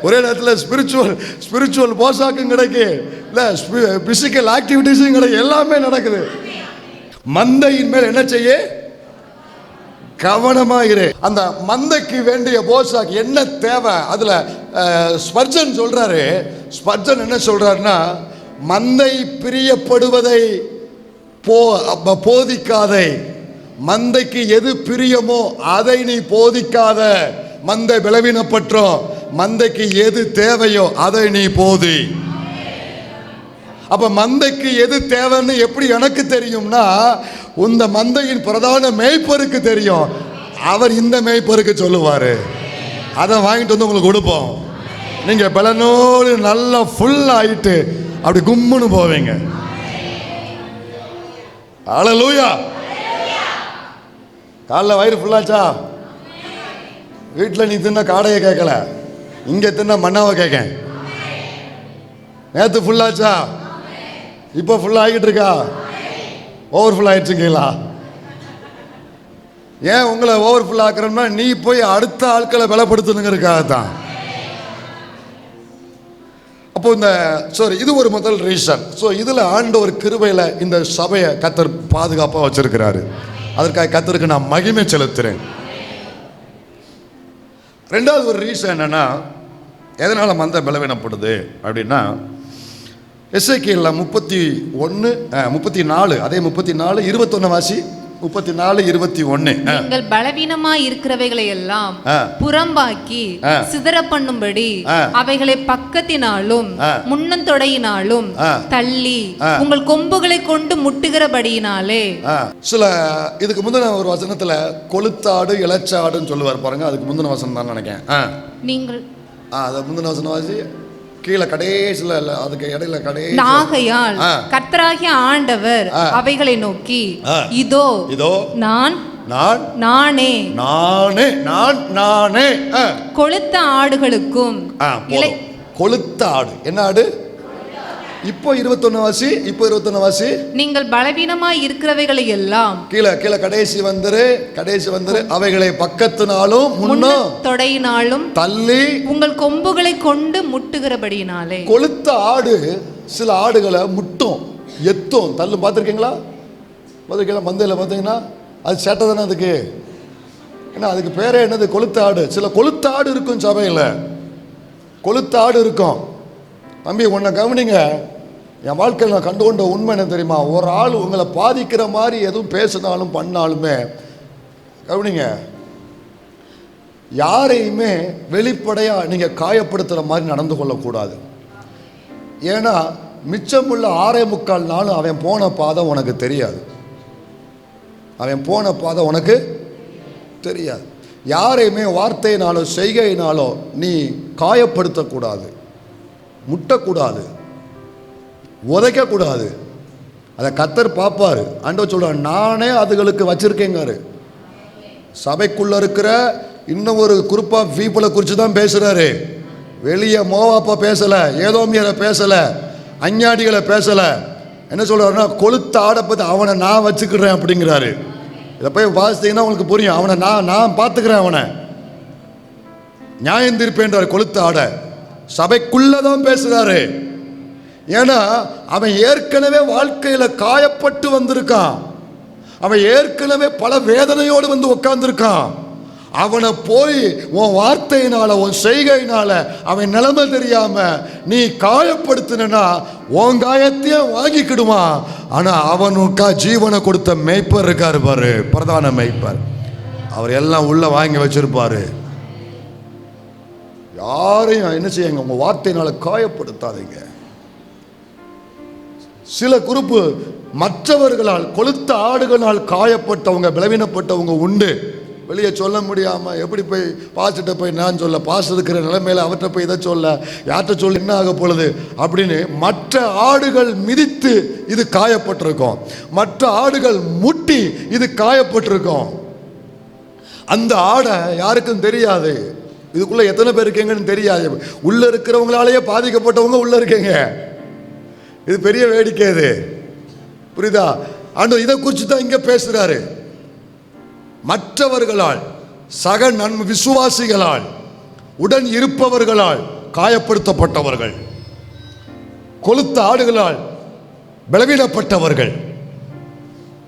ஒரே நேரத்தில் ஸ்பிரிச்சுவல் போஷாக்கும் கிடைக்கு, இல்லை பிசிக்கல் ஆக்டிவிட்டிஸும் கிடைக்கும், எல்லாமே நடக்குது. மந்தையின் மேல் என்ன செய்ய, கவனமாயிரு. அந்த மந்தைக்கு வேண்டிய போஷாக் என்ன தேவை, அதுல ஸ்பர்ஜன் சொல்றாரு. ஸ்பர்ஜன் என்ன சொல்றாருன்னா, மந்தை பிரியப்படுவதை போதிக்காதே, மந்தைக்கு எது பிரியமோ அதை நீ போதிக்காத. மந்தை பலவீனப்பட்டோம், மந்தைக்கு எது தேவையோ அதை நீ போதி. அப்ப மந்தைக்கு எது தேவைன்னு எப்படி எனக்கு தெரியும்னா, இந்த மந்தையின் பிரதான மேய்ப்பருக்கு தெரியும். அவர் இந்த மேய்ப்பருக்கு சொல்லுவாரு, அதை வாங்கிட்டு வந்து உங்களுக்கு கொடுப்போம். நீங்க பலனோடு நல்லா ஃபுல் ஆயிட்டு அப்படி கும்முன்னு போவீங்க. ஹல்லேலூயா. காலைல வயிறு ஃபுல்லாச்சா? வீட்டில் நீ தின்ன காடையை கேட்கல, இங்கே தின்ன மண்ணாவை கேட்க. நேற்று ஃபுல்லாச்சா? இப்போ ஃபுல்லாக ஆகிட்டு இருக்கா? ஓவர் ஃபுல் ஆயிடுச்சுங்களா? ஏன் உங்களை ஓவர் ஃபுல் ஆக்குறோம்னா, நீ போய் அடுத்த ஆட்களை பலப்படுத்தணுங்கிறதுக்காகத்தான். அப்போ இது ஒரு முதல் ரீசன். ஸோ இதில் ஆண்டவர் கிருபையில் இந்த சபையை கத்தர் பாதுகாப்பாக வச்சிருக்கிறாரு. அதற்காக கத்தருக்கு நான் மகிமை செலுத்துறேன். ரெண்டாவது ஒரு ரீசன் என்னன்னா, எதனால் மந்தை பலவீனப்படுது அப்படின்னா, எசேக்கியேல் 34 அதே 34 21 வாசி. 34 21. நீங்கள் பலவீனமாய் இருக்கிறவைகளை எல்லாம் புறம்பாக்கி சிதற பண்ணும்படி அவைகளை பக்கத்தினாலும் முன்னந்தொடையினாலும் தள்ளி உங்கள் கொம்புகளை கொண்டு முட்டுகிறபடியினாலே. சில இதுக்கு முந்தின ஒரு வசனத்துல கொளுத்தாடு இளச்சாடுன்னு சொல்லுவார் பாருங்க, அதுக்கு முந்தின வசனம் தான் நினைக்கிறேன். நீங்கள் அது முந்தின வசனம் வாசி. கீழே கடைசில இல்ல, அதுக்கு இடையில கடைசி. ஆகையால் கர்த்தராகிய ஆண்டவர் அவைகளை நோக்கி, இதோ நானே கொளுத்த ஆடுகளுக்கும். கொளுத்த ஆடு என்ன ஆடு? இப்போ 21 வாசி. நீங்கள் பலவீனமாய் இருக்கிறவைகளை எல்லாம் கீழே கடைசி வந்துரு அவைகளை பக்கத்தினாலும் தொடையினாலும் தள்ளி உங்கள் கொம்புகளை கொண்டு முட்டுகிறபடியினாலே. கொளுத்த ஆடு சில ஆடுகளை முட்டும், எத்தும், தள்ளும். பார்த்துருக்கீங்களா? மந்தையில் பார்த்தீங்கன்னா அது சேட்டை தானே அதுக்கு. ஏன்னா அதுக்கு பேரே என்னது? கொளுத்த ஆடு. சில கொளுத்த ஆடு இருக்கும் சபையில், கொளுத்த ஆடு இருக்கும். தம்பி உன்னை கவனிங்க, என் வாழ்க்கையில் நான் கண்டுகொண்ட உண்மை என்ன தெரியுமா? ஒரு ஆள் உங்களை பாதிக்கிற மாதிரி எதுவும் பேசினாலும் பண்ணாலுமே கவனிங்க, யாரையுமே வெளிப்படையாக நீங்கள் காயப்படுத்துகிற மாதிரி நடந்து கொள்ளக்கூடாது. ஏன்னா மிச்சமுள்ள 6.25 நாள் அவன் போன பாதை உனக்கு தெரியாது. யாரையுமே வார்த்தையினாலோ செய்கையினாலோ நீ காயப்படுத்தக்கூடாது, முட்டக்கூடாது, உதைக்கக்கூடாது. அதை கர்த்தர் பார்ப்பார். ஆண்டவர் சொல்றார், நானே அதுகளுக்கு வச்சிருக்கேங்காரு. சபைக்குள்ள இருக்கிற இன்னும் ஒரு குரூப் ஆஃப் பீப்புளை குறித்து தான் பேசுகிறாரு. வெளியே மோவாப்பா பேசலை, ஏதோமியரை பேசலை, அஞ்ஞாடிகளை பேசலை. என்ன சொல்கிறாருன்னா, கொளுத்த ஆடை பற்றி அவனை நான் வச்சுக்கிறேன் அப்படிங்கிறாரு. இதை போய் வாசித்தீங்கன்னா உங்களுக்கு புரியும். அவனை நான் பார்த்துக்கிறேன், அவனை நியாயம் தீர்ப்பேன்றார். கொளுத்த ஆடை சபைக்குள்ளதான் பேசுகிறாரு. ஏன்னா அவன் ஏற்கனவே வாழ்க்கையில் காயப்பட்டு வந்திருக்கான். அவன் ஏற்கனவே பல வேதனையோடு வந்து உட்கார்ந்துருக்கான். அவனை போய் உன் வார்த்தையினால, உன் செய்கையினால அவன் நிலைமை தெரியாம நீ காயப்படுத்தினா உன் காயத்தையும் வாங்கிக்கிடுமா. ஆனா அவனுக்கா ஜீவனை கொடுத்த மேய்ப்பர் இருக்காரு பாரு, பிரதான மேய்ப்பர். அவர் எல்லாம் உள்ள வாங்கி வச்சிருப்பாரு. யாரையும் என்ன செய்யுங்க, உங்க வார்த்தையினால காயப்படுத்தாதீங்க. சில குரூப்பு மற்றவர்களால், கொளுத்த ஆடுகளால் காயப்பட்டவங்க, பலவீனப்பட்டவங்க உண்டு. வெளியே சொல்ல முடியாமல் எப்படி போய் பாஸ்டர்கிட்ட போய் நான் சொல்ல, பாஸ்டர் இருக்கிற நிலைமையில அவர்கிட்ட போய் இதை சொல்ல, யார்கிட்ட சொல்ல என்ன ஆக பொழுது அப்படின்னு மற்ற ஆடுகள் மிதித்து இது காயப்பட்டிருக்கும், மற்ற ஆடுகள் முட்டி இது காயப்பட்டிருக்கும். அந்த ஆடை யாருக்கும் தெரியாது. இதுக்குள்ள எத்தனை பேர் இருக்கீங்கன்னு தெரியாது. உள்ள இருக்கிறவங்களாலேயே பாதிக்கப்பட்டவங்க உள்ள இருக்கீங்க. இது பெரிய வேடிக்கை. இது புரியுதா? ஆண்டவர் இதை குறித்து தான் இங்க பேசுறாரு. மற்றவர்களால், சக விசுவாசிகளால், உடன் இருப்பவர்களால் காயப்படுத்தப்பட்டவர்கள், கொளுத்த ஆடுகளால் பலவீனப்பட்டவர்கள்.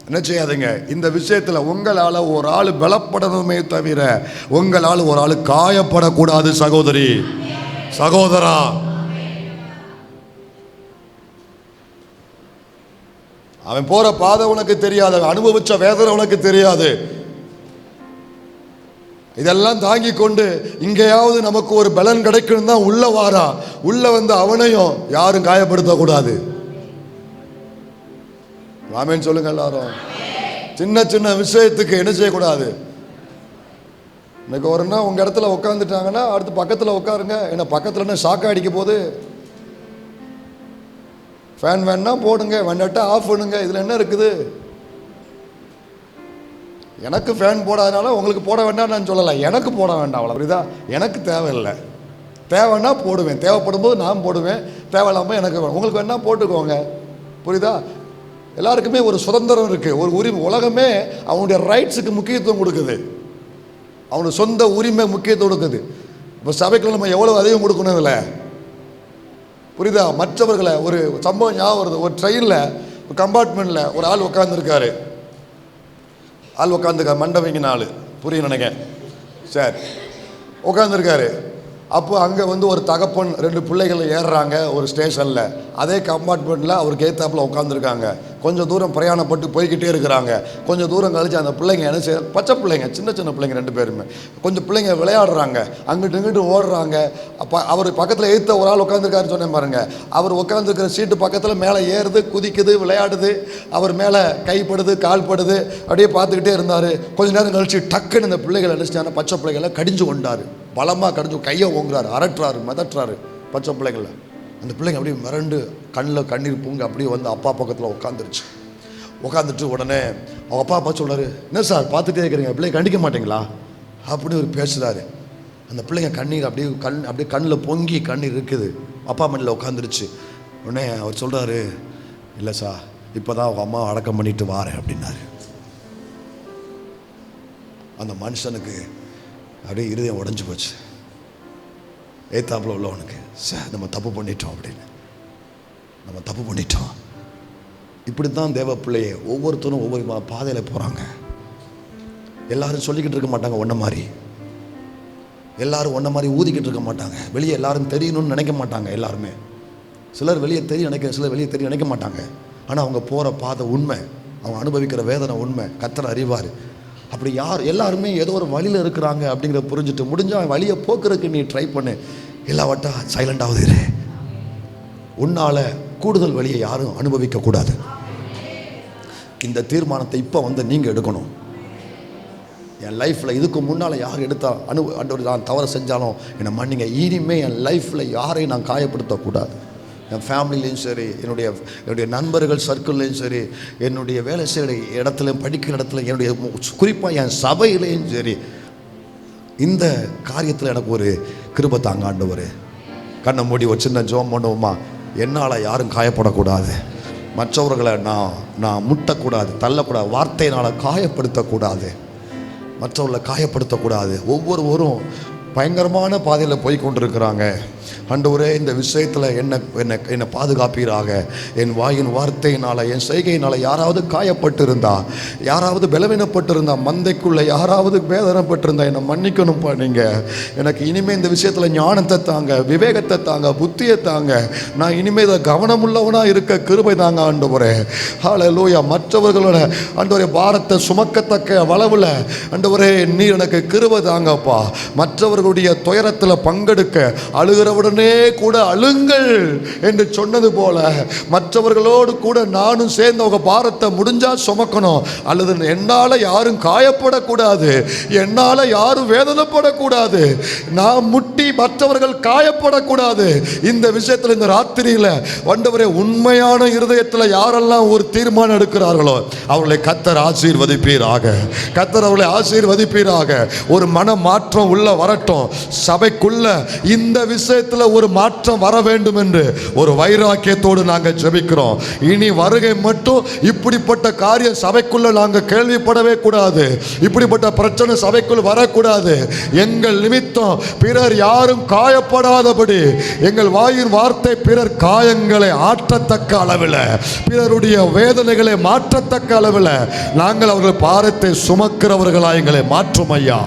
என்ன செய்யாதீங்க, இந்த விஷயத்தில் உங்களால் ஒரு ஆள் பலப்படணுமே தவிர உங்களால் ஒரு ஆள் காயப்படக்கூடாது. சகோதரி, சகோதரா, அவன் போற பாதை உனக்கு தெரியாது, அனுபவிச்ச வேதனை உனக்கு தெரியாது. இதெல்லாம் தாங்கி கொண்டு இங்கேயாவது நமக்கு ஒரு பலன் கிடைக்கணும் தான் உள்ள வாரா. உள்ள வந்து அவனையும் யாரும் காயப்படுத்தக்கூடாது. ஆமென் சொல்லுங்க எல்லாரும். சின்ன சின்ன விஷயத்துக்கு என்ன செய்யக்கூடாது. இன்னைக்கு ஒரு நாள் உங்க இடத்துல உட்காந்துட்டாங்கன்னா அடுத்து பக்கத்தில் உட்காருங்க. என்ன பக்கத்தில் என்ன ஷாக்கா அடிக்க போகுது? ஃபேன் வேணா போடுங்க, வேண்டாட்டா ஆஃப் பண்ணுங்க. இதில் என்ன இருக்குது? எனக்கு ஃபேன் போடாதனால உங்களுக்கு போட வேண்டாம் நான் சொல்லலை. எனக்கு போட வேண்டாம், அவ்வளோ. புரியுதா? எனக்கு தேவையில்லை. தேவைன்னா போடுவேன், தேவைப்படும் போது நான் போடுவேன், தேவையில்லாமல் எனக்கு உங்களுக்கு வேணா போட்டுக்கோங்க. புரியுதா? எல்லாருக்குமே ஒரு சுதந்திரம் இருக்குது, ஒரு உரிமை. உலகமே அவனுடைய ரைட்ஸுக்கு முக்கியத்துவம் கொடுக்குது, அவனுடைய சொந்த உரிமை முக்கியத்துவம் கொடுக்குது. இப்போ சபைக்குள்ள நம்ம எவ்வளோ அதிகம் கொடுக்கணும் இதில். புரியுதா? மற்றவர்களை ஒரு சம்பவம் ஞாபகம் வருது. ஒரு ட்ரெயினில் ஒரு கம்பார்ட்மெண்ட்டில் ஒரு ஆள் உட்காந்துருக்காரு. மண்டபங்க ஆள், புரியும் நினைக்கிறேன். சரி, உட்காந்துருக்காரு. அப்போ அங்கே வந்து ஒரு தகப்பன் 2 பிள்ளைகள் ஏறுறாங்க ஒரு ஸ்டேஷனில். அதே கம்பார்ட்மெண்ட்டில் அவருக்கு ஏத்தாப்பில் உட்காந்துருக்காங்க. கொஞ்சம் தூரம் பிரயாணப்பட்டு போய்கிட்டே இருக்கிறாங்க. கொஞ்சம் தூரம் கழிச்சு அந்த பிள்ளைங்க என்ன செய்ய, பச்சை பிள்ளைங்க, சின்ன சின்ன பிள்ளைங்க 2 பேருமே, கொஞ்சம் பிள்ளைங்க விளையாடுறாங்க, அங்கிட்டு இங்கிட்டு ஓடுறாங்க. அப்போ அவர் பக்கத்தில் ஏற்ற ஒரு ஆள் உட்காந்துருக்காருன்னு சொன்னேன் பாருங்க. அவர் உட்காந்துருக்கிற சீட்டு பக்கத்தில் மேலே ஏறுது, குதிக்குது, விளையாடுது. அவர் மேலே கைப்படுது, கால் படுது. அப்படியே பார்த்துக்கிட்டே இருந்தார். கொஞ்ச நேரம் கழிச்சு டக்குன்னு இந்த பிள்ளைகள் அடிச்சிட்டாங்க. பச்சை பிள்ளைகளை கடிஞ்சு கொண்டார், பலமாக கடிஞ்சு கையை ஓங்குறாரு, அரட்டுறாரு, மிதட்டுறாரு பச்சை பிள்ளைங்கள. அந்த பிள்ளைங்க அப்படியே மிரண்டு கண்ணில் கண்ணீர் பூங்க அப்படியே வந்து அப்பா பக்கத்தில் உட்காந்துருச்சு. உட்காந்துட்டு உடனே அவங்க அப்பா சொல்கிறாரு, என்ன சார் பார்த்துட்டே இருக்கிறீங்க, பிள்ளைங்க கண்டிக்க மாட்டீங்களா அப்படின்னு ஒரு பேசுகிறாரு. அந்த பிள்ளைங்க கண்ணீர் அப்படியே கண்ணில் பொங்கி கண்ணீர் இருக்குது. அப்பா மண்ணில் உட்காந்துருச்சு. உடனே அவர் சொல்கிறாரு, இல்லை சார் இப்போ தான் அவங்க அம்மா அடக்கம் பண்ணிட்டு வாரேன் அப்படின்னாரு. அந்த மனுஷனுக்கு அப்படியே இருதயம் உடஞ்சி போச்சு. ஏத்தாப்புல உள்ளவனுக்கு, சார் நம்ம தப்பு பண்ணிட்டோம் அப்படின்னு, நம்ம தப்பு பண்ணிட்டோம். இப்படி தான் தேவ பிள்ளையே ஒவ்வொருத்தரும் ஒவ்வொரு பாதையில் போகிறாங்க. எல்லாரும் சொல்லிக்கிட்டு இருக்க மாட்டாங்க ஒன்றை மாதிரி, எல்லாரும் ஒன்றை மாதிரி ஊதிக்கிட்டு இருக்க மாட்டாங்க. வெளியே எல்லாரும் தெரியணும்னு நினைக்க மாட்டாங்க. எல்லாருமே சிலர் வெளியே தெரிய நினைக்க, சிலர் வெளியே தெரிய நினைக்க மாட்டாங்க. ஆனால் அவங்க போகிற பாதை உண்மை, அவங்க அனுபவிக்கிற வேதனை உண்மை, கர்த்தர் அறிவார். அப்படி எல்லாருமே ஏதோ ஒரு வழியில் இருக்கிறாங்க அப்படிங்கிறத புரிஞ்சுட்டு முடிஞ்சால் வழியை போக்குறதுக்கு நீ ட்ரை பண்ணு. இல்லாவட்டா சைலண்டாவது இரு. உன்னால் கூடுதல் வழியை யாரும் அனுபவிக்கக்கூடாது. இந்த தீர்மானத்தை இப்போ வந்து நீங்கள் எடுக்கணும். என் லைஃப்பில் இதுக்கு முன்னால் யார் எடுத்தா நான் தவறு செஞ்சாலும் என்னை மன்னிங்க. இனிமே என் லைஃப்பில் யாரையும் நான் காயப்படுத்தக்கூடாது. என் ஃபேமிலிலையும் சரி, என்னுடைய நண்பர்கள் சர்க்கிள்லையும் சரி, என்னுடைய வேலை செய்கிற இடத்துலையும், படிக்கிற இடத்துல, என்னுடைய குறிப்பாக என் சபையிலையும் சரி, இந்த காரியத்தில் எனக்கு ஒரு கிருபை தாங்க ஆண்டவரே. கண்ணை மூடி ஒரு சின்ன ஜெபம் பண்ணுவோமா? என்னால் யாரும் காயப்படக்கூடாது, மற்றவர்களை நான் முட்டக்கூடாது, தள்ளக்கூடாது, வார்த்தையினால் காயப்படுத்தக்கூடாது, மற்றவர்களை காயப்படுத்தக்கூடாது. ஒவ்வொருவரும் பயங்கரமான பாதையில் போய் கொண்டிருக்கிறாங்க. ஆண்டவரே, இந்த விஷயத்தில் என்னை பாதுகாப்பீராக. என் வாயின் வார்த்தையினால், என் செய்கையினால் யாராவது காயப்பட்டிருந்தா, யாராவது பலவீனப்பட்டிருந்தா, மந்தைக்குள்ளே யாராவது வேதனைப்பட்டிருந்தா என்னை மன்னிக்கணும்ப்பா. நீங்கள் எனக்கு இனிமேல் இந்த விஷயத்தில் ஞானத்தை தாங்க, விவேகத்தை தாங்க, புத்தியை தாங்க. நான் இனிமேல் இதை கவனமுள்ளவனாக இருக்க கிருபை தாங்க ஆண்டவரே. ஹல்லேலூயா. மற்றவர்களோட ஆண்டவரே பாரத்தை சுமக்கத்தக்க அளவில் ஆண்டவரே நீர் எனக்கு கிருபை தாங்கப்பா. மற்றவர்களுடைய துயரத்தில் பங்கெடுக்க அழுகிறவுடனே கூட அழுங்கள் என்று சொன்னது போல மற்றவர்களோடு கூட நானும் சேர்ந்து அவங்க பாரத்தை முடிஞ்சா சுமக்கணும். அல்லது என்னால் யாரும் காயப்படக்கூடாது, என்னால் யாரும் வேதனைப்படக்கூடாது, நான் முட்டி மற்றவர்கள் காயப்படக்கூடாது. இந்த விஷயத்தில் இந்த ராத்திரியில் ஆண்டவரே உண்மையான இருதயத்தில் யாரெல்லாம் ஒரு தீர்மானம் எடுக்கிறார்களோ அவர்களை கர்த்தர் ஆசீர்வதிப்பீராக. கர்த்தர் அவர்களை ஆசீர்வதிப்பீராக. ஒரு மன மாற்றம் உள்ள வரட்டும். சபைக்குள்ள இந்த விஷயத்தில் ஒரு மாற்றம் வர வேண்டும் என்று ஒரு வைராக்கியத்தோடு நாங்கள் ஜெபிக்கிறோம். இனி வருகை மட்டும் இப்படிப்பட்ட காரியம் சபைக்குள்ள நாங்கள் கேள்விப்படவே கூடாது. இப்படிப்பட்ட பிரச்சனை சபைக்குள் வரக்கூடாது. எங்கள் நிமித்தம் பிறர் யாரும் காயப்படாதபடி எங்கள் வாயின் வார்த்தை பிறர் காயங்களை ஆற்றத்தக்க அளவில், பிறருடைய வேதனைகளை மாற்றத்தக்க அளவில் நாங்கள் அவர்கள் பாரத்தை சுமக்கிறவர்களாக எங்களை மாற்றும் ஐயா.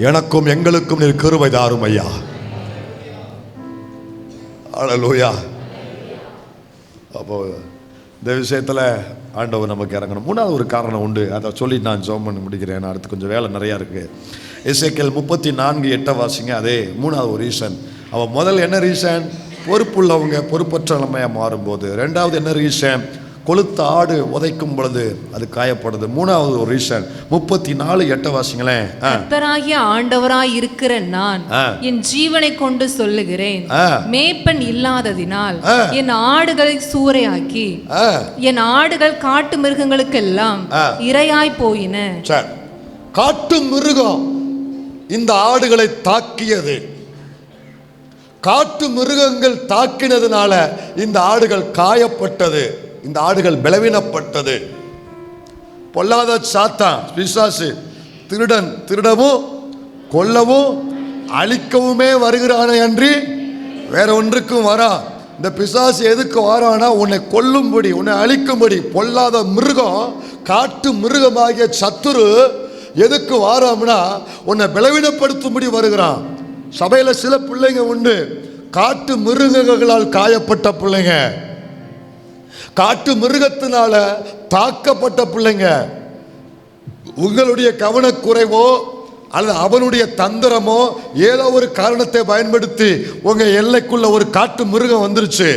எனக்கும் எங்களுக்கும் நீர் கிருபை தாரும் ஐயா. ஹல்லேலூயா. அப்போ இந்த விஷயத்தில் ஆண்டவர் நமக்கு இறங்கணும். மூணாவது ஒரு காரணம் உண்டு, அதை சொல்லி நான் ஜெபம் பண்ணி முடிக்கிறேன். அடுத்து கொஞ்சம் வேலை நிறையா இருக்குது. எசேக்கியேல் 34:8 வாசிங்க. அதே மூணாவது ஒரு ரீசன். அவன் முதல் என்ன ரீசன்? பொறுப்புள்ளவங்க பொறுப்பற்ற நிலைமையாக மாறும்போது. ரெண்டாவது என்ன ரீசன்? கொளுத்த ஆடு உதைக்கும் பொழுது அது காயப்படுது. மூணாவது ஒரு ரீசன் 34:8 வாசிங்களேன். கர்த்தராகிய ஆண்டவராய் இருக்கிற நான் என் ஜீவனை கொண்டு சொல்லுகிறேன், மேய்ப்பன் இல்லாததினால் என் ஆடுகளை சூறையாக்கி என் ஆடுகள் காட்டு மிருகங்களுக்கெல்லாம் இரையாய் போயின. காட்டு மிருகம் இந்த ஆடுகளை தாக்கியது. காட்டு மிருகங்கள் தாக்கினதுனால இந்த ஆடுகள் காயப்பட்டது, இந்த ஆடுகள் பலவீனப்பட்டது. பொல்லாத சாத்தான் பிசாசு திருடன் திருடவும் கொல்லவும் அழிக்கவுமே வருகிறானே அன்றி வேற ஒன்றுக்கும் வரா. இந்த பிசாசு எதுக்கு வரானா? உன்னை கொல்லும்படி, உன்னை அழிக்கும்படி. பொல்லாத மிருகம், காட்டு மிருகமாகிய சத்துரு எதுக்கு வாராம்னா உன்னை பலவீனப்படுத்தும்படி வருகிறான். சபையில் சில பிள்ளைங்க உண்டு, காட்டு மிருகங்களால் காயப்பட்ட பிள்ளைங்க, காட்டு மிருகத்தினால தாக்கப்பட்ட பிள்ளைங்க. உங்களுடைய கவனக்குறைவோ அல்லது அவனுடைய தந்திரமோ ஏதோ ஒரு காரணத்தை பயன்படுத்தி உங்க எல்லைக்குள்ள ஒரு காட்டு மிருகம் வந்துருச்சு.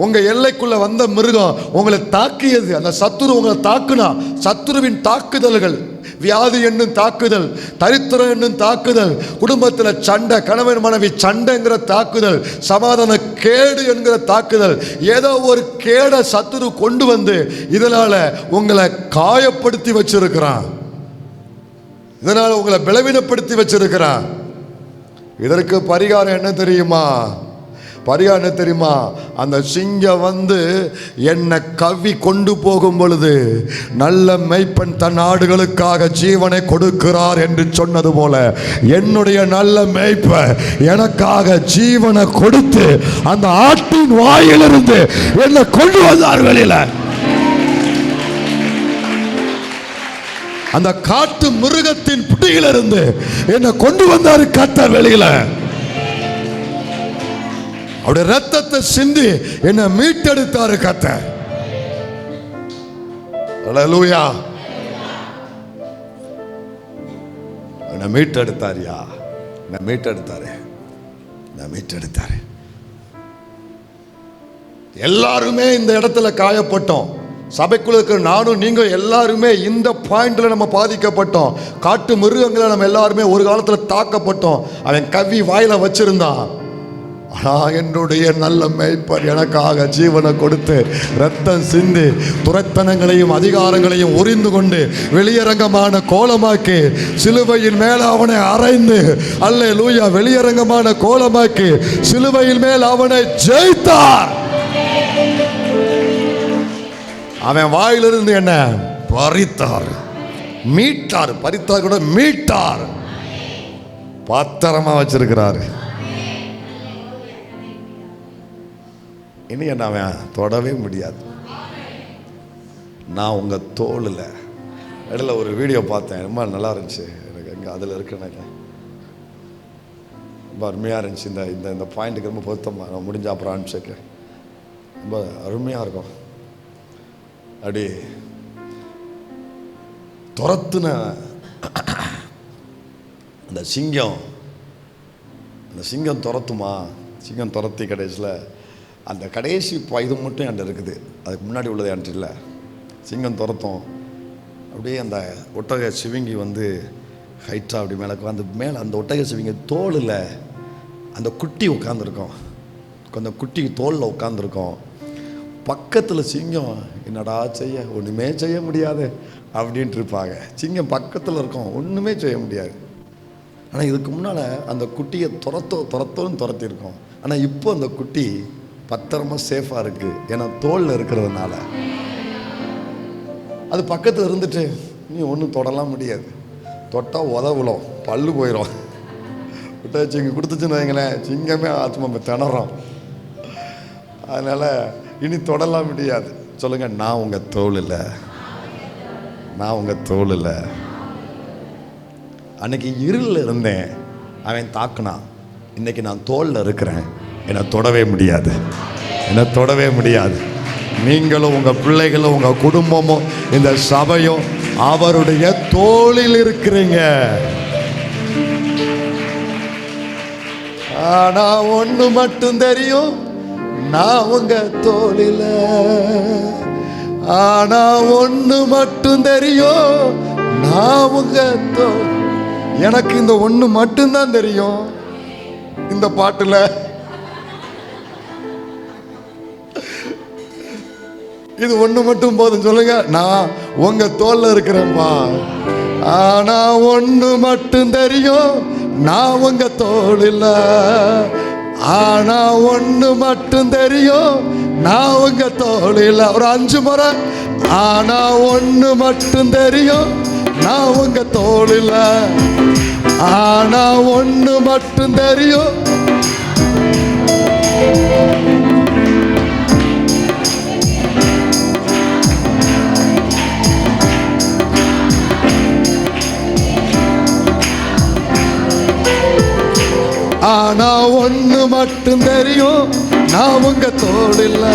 உங்க எல்லைக்குள்ள வந்த மிருகம் உங்களை தாக்கியது. அந்த சத்துரு உங்களை தாக்குனா, சத்துருவின் தாக்குதல்கள், வியாதி என்னும் தாக்குதல், தரித்திரம் என்னும் தாக்குதல், குடும்பத்தில் சண்டை, கணவன் மனைவி சண்டைங்கிற தாக்குதல், சமாதான கேடு என்கிற தாக்குதல், ஏதோ ஒரு கேட சத்துரு கொண்டு வந்து இதனால உங்களை காயப்படுத்தி வச்சிருக்கிறான், இதனால உங்களை பலவீனப்படுத்தி வச்சிருக்கிறான். இதற்கு பரிகாரம் என்ன தெரியுமா? பரிகாரம் என்ன தெரியுமா? அந்த சிங்கம் வந்து என்னை கவ்வி கொண்டு போகும் பொழுது நல்ல மேய்ப்பன் தன் ஆடுகளுக்காக ஜீவனை கொடுக்கிறார் என்று சொன்னது போல என்னுடைய நல்ல மேய்ப்பன் எனக்காக ஜீவனை கொடுத்து அந்த ஆட்டின் வாயிலிருந்து என்னை கொண்டு வந்தார் வெளியில. அந்த காட்டு மிருகத்தின் பிடியிலிருந்து என்னை கொண்டு வந்தார் கர்த்தர் வெளியில. அவருடைய ரத்தத்தை சிந்தி என்னை மீட்டெடுத்தாரு கர்த்தர். ஹல்லேலூயா. என்னை மீட்டெடுத்தாரியா, என்னை மீட்டெடுத்தாரு, என்னை மீட்டெடுத்தாரு. எல்லாருமே இந்த இடத்துல காயப்பட்டோம். சபைக்குள்ள இருக்கிற நானும் நீங்க எல்லாருமே இந்த பாயிண்ட்ல நம்ம பாதிக்கப்பட்டோம். காட்டு மிருகங்களை நம்ம எல்லாருமே ஒரு காலத்துல தாக்கப்பட்டோம். அவன் கவ்வி வாயில வச்சிருந்தான். ஆனால் என்னுடைய நல்ல மேய்ப்பர் எனக்காக ஜீவனை கொடுத்து இரத்தம் சிந்தி துரைத்தனங்களையும் அதிகாரங்களையும் உரிந்து கொண்டு வெளியரங்கமான கோலமாக்கி சிலுவையின் மேல் அவனை அறைந்து, அல்லேலூயா, வெளியரங்கமான கோலமாக்கி சிலுவையின் மேல் அவனை ஜெயித்தார். அவன் வாயிலிருந்து என்ன பறித்தார், மீட்டார். பறித்தார் கூட மீட்டார், பத்திரமா வச்சிருக்கிறாரு. இனி என்ன அவன் தொடவே முடியாது. நான் உங்க தோளில் இடையில ஒரு வீடியோ பார்த்தேன், ரொம்ப நல்லா இருந்துச்சு. எனக்கு எங்கே அதில் இருக்குன்னு ரொம்ப அருமையாக இருந்துச்சு. இந்த இந்த இந்த பாயிண்ட்டுக்கு ரொம்ப பொருத்தமாக நான் முடிஞ்ச அப்புறம் அனுப்பிச்சிருக்கேன். ரொம்ப அருமையாக இருக்கும். அப்படி துரத்துன அந்த சிங்கம் துரத்துமா, சிங்கம் துரத்தி கடைசியில் அந்த கடைசி இது மட்டும் என்கிட்ட இருக்குது, அதுக்கு முன்னாடி உள்ளது என்கிட்ட இல்லை. சிங்கம் துரத்தும், அப்படியே அந்த ஒட்டக சிவிங்கி வந்து ஹைட்டாக அப்படி மேலே மேலே அந்த ஒட்டக சிவிங்கி தோளில் அந்த குட்டி உட்காந்துருக்கோம், அந்த குட்டி தோளில் உட்காந்துருக்கோம். பக்கத்தில் சிங்கம் என்னடா செய்ய, ஒன்றுமே செய்ய முடியாது அப்படின்ட்டு இருப்பாங்க. சிங்கம் பக்கத்தில் இருக்கோம், ஒன்றுமே செய்ய முடியாது. ஆனால் இதுக்கு முன்னால் அந்த குட்டியை துரத்தோன்னு துரத்திருக்கோம். ஆனால் இப்போ அந்த குட்டி பத்திரமா சேஃபாக இருக்குது, ஏன்னா தோளில் இருக்கிறதுனால. அது பக்கத்தில் இருந்துட்டு நீ ஒன்றும் தொடலாம் முடியாது, தொட்டால் உதவுலும், பல்லு போயிடும். விட்ட சிங்கம் கொடுத்துச்சுன்னு வைங்களேன், சிங்கமே ஆத்மா திணறோம். அதனால் இனி தொடலாம் முடியாது. சொல்லுங்க, நான் உங்கள் தோல் இல்லை, நான் உங்கள் தோல் இல்லை. அன்னைக்கு இருளில் இருந்தேன், அவன் தாக்குனான். இன்னைக்கு நான் தோளில் இருக்கிறேன், என்னை தொடவே முடியாது, என்னை தொடவே முடியாது. நீங்களும் உங்கள் பிள்ளைகளும் உங்கள் குடும்பமும் இந்த சபையும் அவருடைய தோளில் இருக்கிறீங்க. ஆனா ஒன்று மட்டும் தெரியும், நான் உங்க தோளில. ஆனா ஒன்று மட்டும் தெரியும், நான் உங்க தோல். எனக்கு இந்த ஒன்று மட்டும்தான் தெரியும். இந்த பாட்டுல இது ஒன்று மட்டும் போதும். சொல்லுங்க, நான் உங்க தோல்ல இருக்கிறேன்பா. ஆனா ஒன்று மட்டும் தெரியும், நான் உங்க தோளில. ஆனா ஒன்று மட்டும் தெரியும், நான் உங்க தோளில. ஒரு 5 முறை. ஆனா ஒன்று மட்டும் தெரியும், நான் உங்க தோளில. ஆனா ஒன்று மட்டும் தெரியும். ஆனா ஒன்று மட்டும் தெரியும், நான் உங்க தோளில.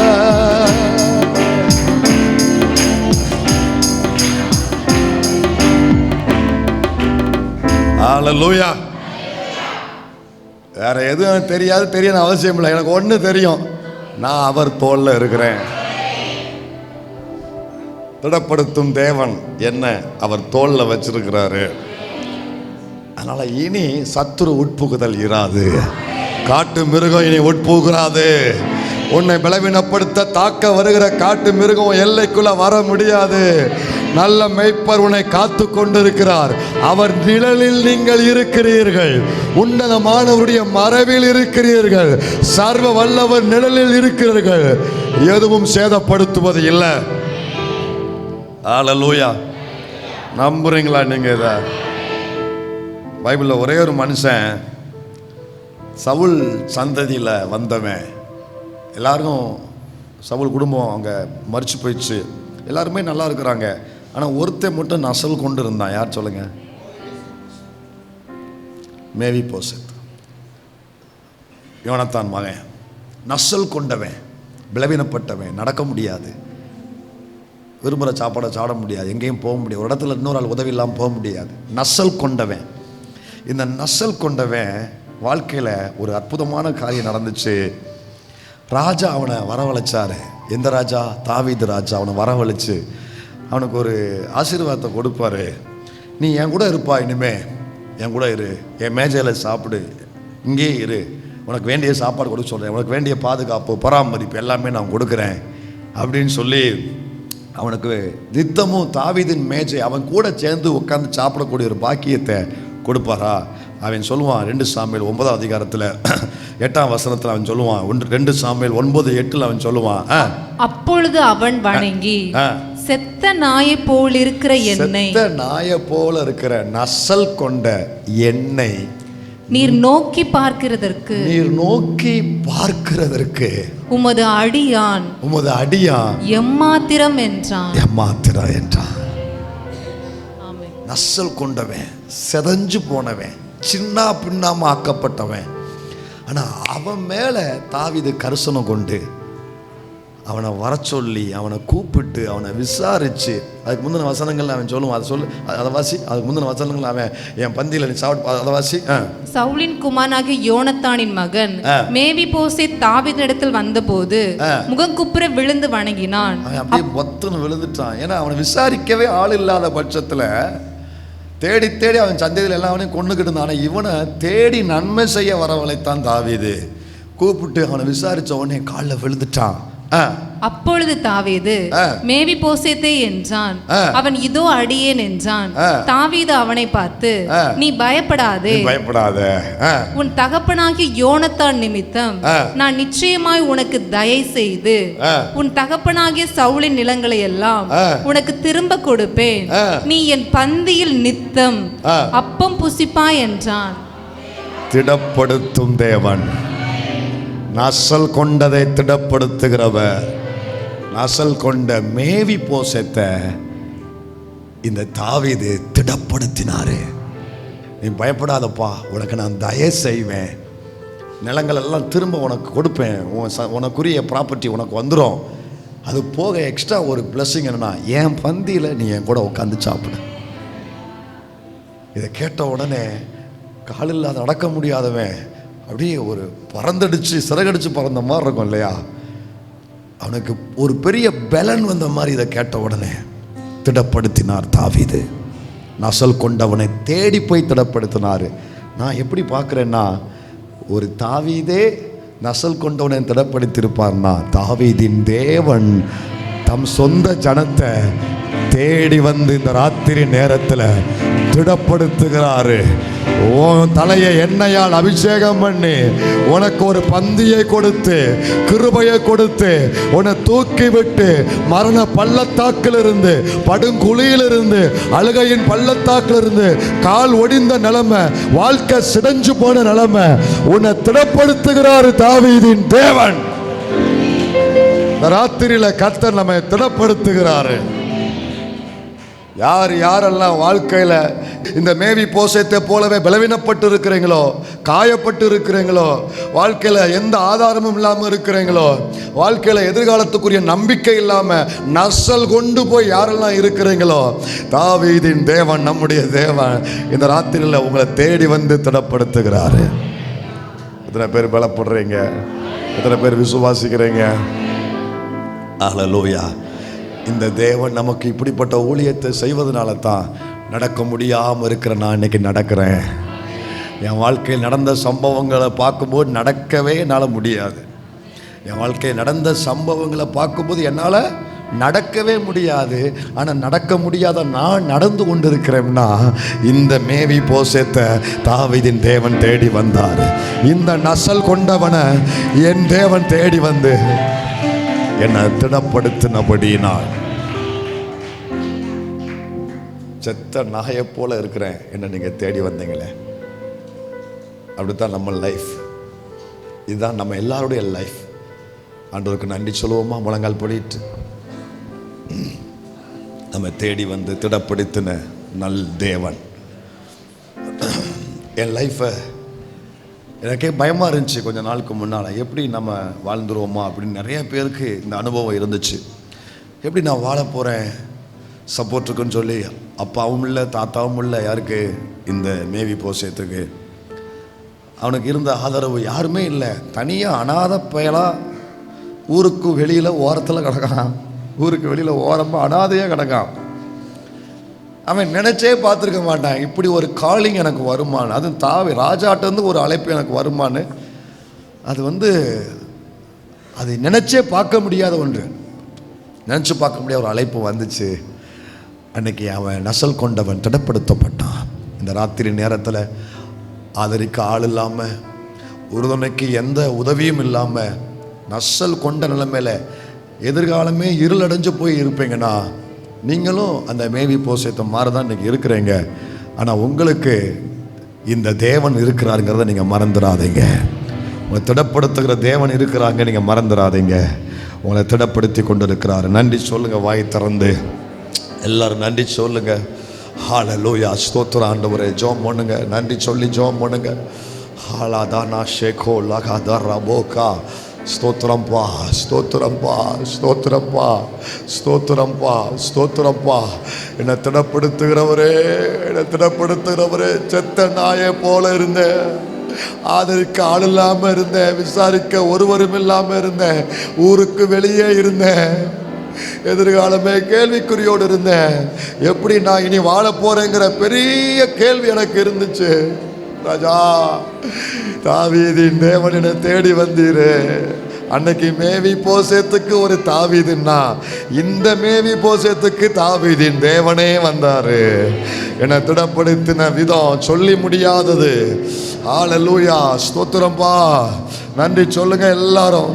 ஹல்லேலூயா. வேற எதுவும் தெரியாது, தெரியணும் அவசியம் இல்லை. எனக்கு ஒன்று தெரியும், நான் அவர் தோளில் இருக்கிறேன். திடப்படுத்தும் தேவன் என்ன அவர் தோளில் வச்சிருக்கிறாரு. அதனால இனி சத்துரு உட்புகுதல் இராது, காட்டு மிருகம் இனி உட்புகுறாது. உன்னை பலவீனப்படுத்த தாக்க வருகிற காட்டு மிருகம் எல்லைக்குள்ள வர முடியாது. நல்ல மேய்ப்பர் உன்னை காத்து கொண்டிருக்கிறார். அவர் நிழலில் நீங்கள் இருக்கிறீர்கள், உன்னதமானவருடைய மறைவில் இருக்கிறீர்கள், சர்வ வல்லவர் நிழலில் இருக்கிறீர்கள். எதுவும் சேதப்படுத்துவது இல்லை. ஹல்லேலூயா. நம்புறீங்களா நீங்க இதை? பைபிளில் ஒரே ஒரு மனுஷன், சவுல் சந்ததியில் வந்தவன். எல்லாருக்கும் சவுல் குடும்பம் அவங்க மறிச்சு போயிடுச்சு, எல்லாருமே நல்லா இருக்கிறாங்க. ஆனால் ஒருத்தன் மட்டும் நசல் கொண்டு இருந்தான். யார் சொல்லுங்க? மேவி போசத், யோனத்தான் மகன். நசல் கொண்டவன், பலவீனப்பட்டவன், நடக்க முடியாது, விரும்புகிற சாப்பாடை சாப்பிட முடியாது, எங்கேயும் போக முடியாது, ஒரு இடத்துல இன்னொரு ஆள் உதவி இல்லாமல் போக முடியாது. நசல் கொண்டவன். இந்த நசல் கொண்டவன் வாழ்க்கையில் ஒரு அற்புதமான காரியம் நடந்துச்சு. ராஜா அவனை வரவழைச்சாரு. எந்த ராஜா? தாவீது ராஜா. அவனை வரவழைச்சு அவனுக்கு ஒரு ஆசீர்வாதத்தை கொடுப்பாரு. நீ என் கூட இருப்பா, இனிமே என் கூட இரு, என் மேஜையில் சாப்பிடு, இங்கேயே இரு, உனக்கு வேண்டிய சாப்பாடு கொடுக்க சொல்கிறேன், உனக்கு வேண்டிய பாதுகாப்பு பராமரிப்பு எல்லாமே நான் கொடுக்குறேன் அப்படின்னு சொல்லி அவனுக்கு நித்தமும் தாவீதின் மேஜை அவன் கூட சேர்ந்து உட்காந்து சாப்பிடக்கூடிய ஒரு பாக்கியத்தை கொடுப்பாரா? அவன் சொல்லுவான் 2 சாமுவேல் 9ஆம் அதிகாரத்தில் 8ஆம் வசனத்தில் அவன் சொல்லுவான், 2 சாமுவேல் 9:8 அவன் சொல்லுவான், அப்பொழுது அவன் வணங்கி செத்த நாயை போல் இருக்கிற எண்ணெய், செத்த நாயை போல இருக்கிற நசல் கொண்ட எண்ணெய் நீர் நோக்கி பார்க்கிறதற்கு உமது அடியான் எம்மாத்திரம் என்றான். நசல் கொண்டவன், செதஞ்சு போனவன், சின்ன பின்னாம ஆக்கப்பட்டவன். ஆனா அவன் மேல தாவீது கரிசனம் கொண்டு அவனை வர சொல்லி அவனை கூப்பிட்டு அவனை விசாரிச்சு, அதுக்கு முந்தின வசனங்கள் அவன் சொல்லுவான், அதை சொல்லு, அதை வாசி. அதுக்கு முந்தின வசனங்கள் அவன் என் பந்தியில் நீ சாப்பிட்டு, அதை வாசி. சவுலின் குமாரனாகிய யோனத்தானின் மகன் மேவிபோசேத் தாவீதினிடத்தில் வந்தபோது முகங்குப்புற விழுந்து வணங்கினான். அவன் அப்படியே பொத்துன்னு விழுந்துட்டான். ஏன்னா அவனை விசாரிக்கவே ஆள் இல்லாத பட்சத்துல தேடி தேடி அவன் சந்தையில் எல்லாவனையும் கொண்டுகிட்டு இருந்தான். இவனை தேடி நன்மை செய்ய வரவழைத்தான் தாவீது. கூப்பிட்டு அவனை விசாரிச்ச உடனே காலில் விழுந்துட்டான். அப்பொழுது தாவீது மேவிபோசேத்தே என்றான். அவன் இதோ அடியேன் என்றான். தாவீது அவனை பார்த்து, நீ பயப்படாதே, உன் தகப்பனாகிய யோனத்தான் நிமித்தம் நான் நிச்சயமாய் உனக்கு தயை செய்து உன் தகப்பனாகிய சவுலின் நிலங்களை எல்லாம் உனக்கு திரும்ப கொடுப்பேன். நீ என் பந்தியில் நித்தம் அப்பம் புசிப்பாய் என்றான். திடப்படுத்தும் தேவன், நசல் கொண்டதை திடப்படுத்துகிறவர். நசல் கொண்ட மேவிபோசேத்தை இந்த தாவீது திடப்படுத்தினாரு. நீ பயப்படாதப்பா, உனக்கு நான் தயை செய்வேன், நிலங்கள் எல்லாம் திரும்ப உனக்கு கொடுப்பேன், உனக்குரிய ப்ராப்பர்ட்டி உனக்கு வந்துடும். அது போக எக்ஸ்ட்ரா ஒரு பிளஸ்ஸிங் என்னன்னா, என் பந்தியில் நீ என் கூட உட்காந்து சாப்பிடு. இதை கேட்ட உடனே காலில்லாத நடக்க முடியாதவன் அப்படியே ஒரு பறந்தடிச்சு சிறகடிச்சு பறந்த மாதிரி இருக்கும் இல்லையா, அவனுக்கு ஒரு பெரிய பலன் வந்த மாதிரி இதை கேட்ட உடனே திடப்படுத்தினார் தாவீது. நசல் கொண்டவனை தேடி போய் திடப்படுத்தினார். நான் எப்படி பார்க்குறேன்னா, ஒரு தாவீதே நசல் கொண்டவனை திடப்படுத்தியிருப்பார்னா, தாவீதின் தேவன் தம் சொந்த ஜனத்தை தேடி வந்து இந்த ராத்திரி நேரத்தில் திடப்படுத்துகிறாரு. உன் தலையை எண்ணெயால் அபிஷேகம் பண்ணி உனக்கு ஒரு பந்தியை கொடுத்து கிருபையை கொடுத்து உன்னை தூக்கி விட்டு மரண பள்ளத்தாக்கிலிருந்து, படுங்குழியிலிருந்து, அழுகையின் பள்ளத்தாக்கிலிருந்து, கால் ஒடிந்த நிலைமை, வாழ்க்கை சிடைஞ்சு போன நிலைமை, உன்னை திடப்படுத்துகிறாரு தாவீதின் தேவன். ராத்திரியில கர்த்தர் நம்மை திடப்படுத்துகிறாரு. யாரெல்லாம் வாழ்க்கையில் இந்த மேவிபோசேத்தை போலவே பலவீனப்பட்டு இருக்கிறீங்களோ, காயப்பட்டு இருக்கிறீங்களோ, வாழ்க்கையில் எந்த ஆதாரமும் இல்லாமல் இருக்கிறீங்களோ, வாழ்க்கையில் எதிர்காலத்துக்குரிய நம்பிக்கை இல்லாமல் நசல் கொண்டு போய் யாரெல்லாம் இருக்கிறீங்களோ, தாவீதின் தேவன், நம்முடைய தேவன் இந்த ராத்திரியில் உங்களை தேடி வந்து திடப்படுத்துகிறாரு. எத்தனை பேர் பலப்படுறீங்க? எத்தனை பேர் விசுவாசிக்கிறீங்க? அல்லேலூயா. இந்த தேவன் நமக்கு இப்படிப்பட்ட ஊழியத்தை செய்வதனால தான் நடக்க முடியாமல் இருக்கிற நான் இன்னைக்கு நடக்கிறேன். என் வாழ்க்கையில் நடந்த சம்பவங்களை பார்க்கும்போது நடக்கவே என்னால் முடியாது. என் வாழ்க்கையில் நடந்த சம்பவங்களை பார்க்கும்போது என்னால் நடக்கவே முடியாது. ஆனால் நடக்க முடியாத நான் நடந்து கொண்டிருக்கிறேன்னா, இந்த மேவிபோசேத்தை தாவீதின் தேவன் தேடி வந்தார். இந்த நசல் கொண்டவனை என் தேவன் தேடி வந்து என்னை திடப்படுத்தினபடியினால், செத்த நாயை போல இருக்கிறேன், என்ன நீங்கள் தேடி வந்தீங்களே. அப்படித்தான் நம்ம லைஃப், இதுதான் நம்ம எல்லாருடைய லைஃப். ஆண்டவருக்கு நன்றி சொல்லுவோமா? முழங்கால் படிட்டு நம்ம தேடி வந்து திடப்படுத்தின நல் தேவன். என் லைஃப்பை எனக்கே பயமாக இருந்துச்சு கொஞ்சம் நாளுக்கு முன்னால். எப்படி நம்ம வாழ்ந்துருவோமா அப்படின்னு நிறைய பேருக்கு இந்த அனுபவம் இருந்துச்சு. எப்படி நான் வாழ போகிறேன், சப்போர்ட்டுக்குன்னு சொல்லி அப்பாவும் இல்லை தாத்தாவும் இல்லை. யாருக்கு? இந்த மேவிபோசேத்துக்கு. அவனுக்கு இருந்த ஆதரவு யாருமே இல்லை. தனியாக அனாதை பயலாக ஊருக்கு வெளியில் ஓரத்தில் கிடக்கான். ஊருக்கு வெளியில் ஓரமாக அனாதையாக கிடக்கான். அவன் நினச்சே பார்த்துருக்க மாட்டான் இப்படி ஒரு காலிங் எனக்கு வருமானு. அதுவும் ராஜாட்டேருந்து ஒரு அழைப்பு எனக்கு வருமானு அது அதை நினச்சே பார்க்க முடியாத ஒன்று, நினச்சி பார்க்க முடியாத ஒரு அழைப்பு வந்துச்சு. அன்னைக்கு அவன் நசல் கொண்டவன் திடப்படுத்தப்பட்டான். இந்த ராத்திரி நேரத்தில் ஆதரிக்க ஆள் இல்லாமல், உறுதுணைக்கு எந்த உதவியும் இல்லாமல், நசல் கொண்ட நிலைமையில் எதிர்காலமே இருளடைஞ்சு போய் இருப்பீங்கன்னா, நீங்களும் அந்த மேவி போசேத்த மாதிரி தான் இன்றைக்கி இருக்கிறீங்க. ஆனால் உங்களுக்கு இந்த தேவன் இருக்கிறாருங்கிறத நீங்கள் மறந்துடாதீங்க. உங்களை திடப்படுத்துகிற தேவன் இருக்கிறாங்க, நீங்கள் மறந்துடாதீங்க. உங்களை திடப்படுத்தி கொண்டு இருக்கிறாரு. நன்றி சொல்லுங்கள், வாய் திறந்து எல்லாரும் நன்றி சொல்லுங்க. ஹல்லேலூயா, ஸ்தோத்திரம் ஆண்டவரே. ஜெபம் பண்ணுங்க, நன்றி சொல்லி ஜெபம் பண்ணுங்க. ஹாலாதானா ஷேகோ லகாதா ரபோகா. ஸ்தோத்திரம்பா, ஸ்தோத்திரம்பா, ஸ்தோத்திரம்பா, ஸ்தோத்திரம்பா, ஸ்தோத்திரம்பா. என்னை திடப்படுத்துகிறவரே, என்னை திடப்படுத்துகிறவரே. செத்த நாயை போல இருந்தேன், ஆதரிக்க ஆள் இல்லாமல் இருந்தேன், விசாரிக்க ஒருவரும் இல்லாமல் இருந்தேன், ஊருக்கு வெளியே இருந்தேன், எதிர்காலமே கேள்விக்குறியோடு இருந்தேன். எப்படி நான் இனி வாழ போறேங்கிற பெரிய கேள்வி எனக்கு இருந்துச்சு. ராஜா, தாவீதின் தேவன் என்னை தேடி வந்தீரு. அன்னைக்கு மேவி போசேத்துக்கு ஒரு தாவீதுன்னா, இந்த மேவி போசேத்துக்கு தாவீதின் தேவனே வந்தாரு. என்னை திடப்படுத்தின விதம் சொல்லி முடியாதது. ஹல்லேலூயா, ஸ்தோத்திரம்பா. நன்றி சொல்லுங்க எல்லாரும்,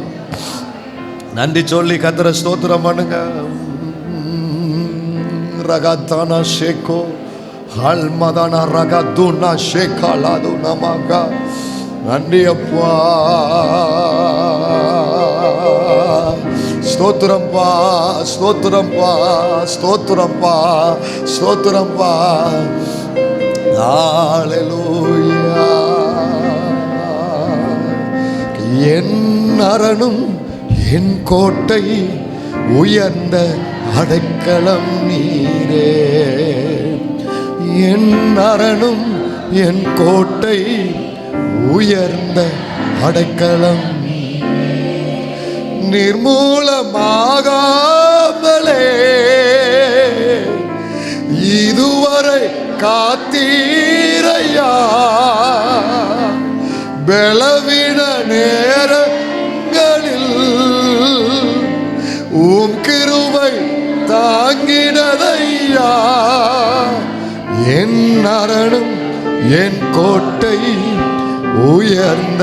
நன்றி சொல்லி கர்த்தரை ஸ்தோத்திரம் பண்ணுங்க. ரகத்தானா ஷேகோ ஹல்மதானா ரகதுனா ஷேகாலாது நமகா. நன்றி அப்பா, ஸ்தோத்திரம்பா, ஸ்தோத்திரம்பா, ஸ்தோத்திரம்பா, ஸ்தோத்திரம்பா. ஹல்லேலூயா. என் அரணும் என் கோட்டை உயர்ந்த அடைக்கலம் நீரே. என் அரணும் என் கோட்டை உயர்ந்த அடைக்கலம், நிர்மூலமாகாமலே இதுவரை காத்தீரையா. பலவீன நேரங்களில் உம் கிருபை தாங்கினதையா. என் அரணும் என் கோட்டை உயர்ந்த,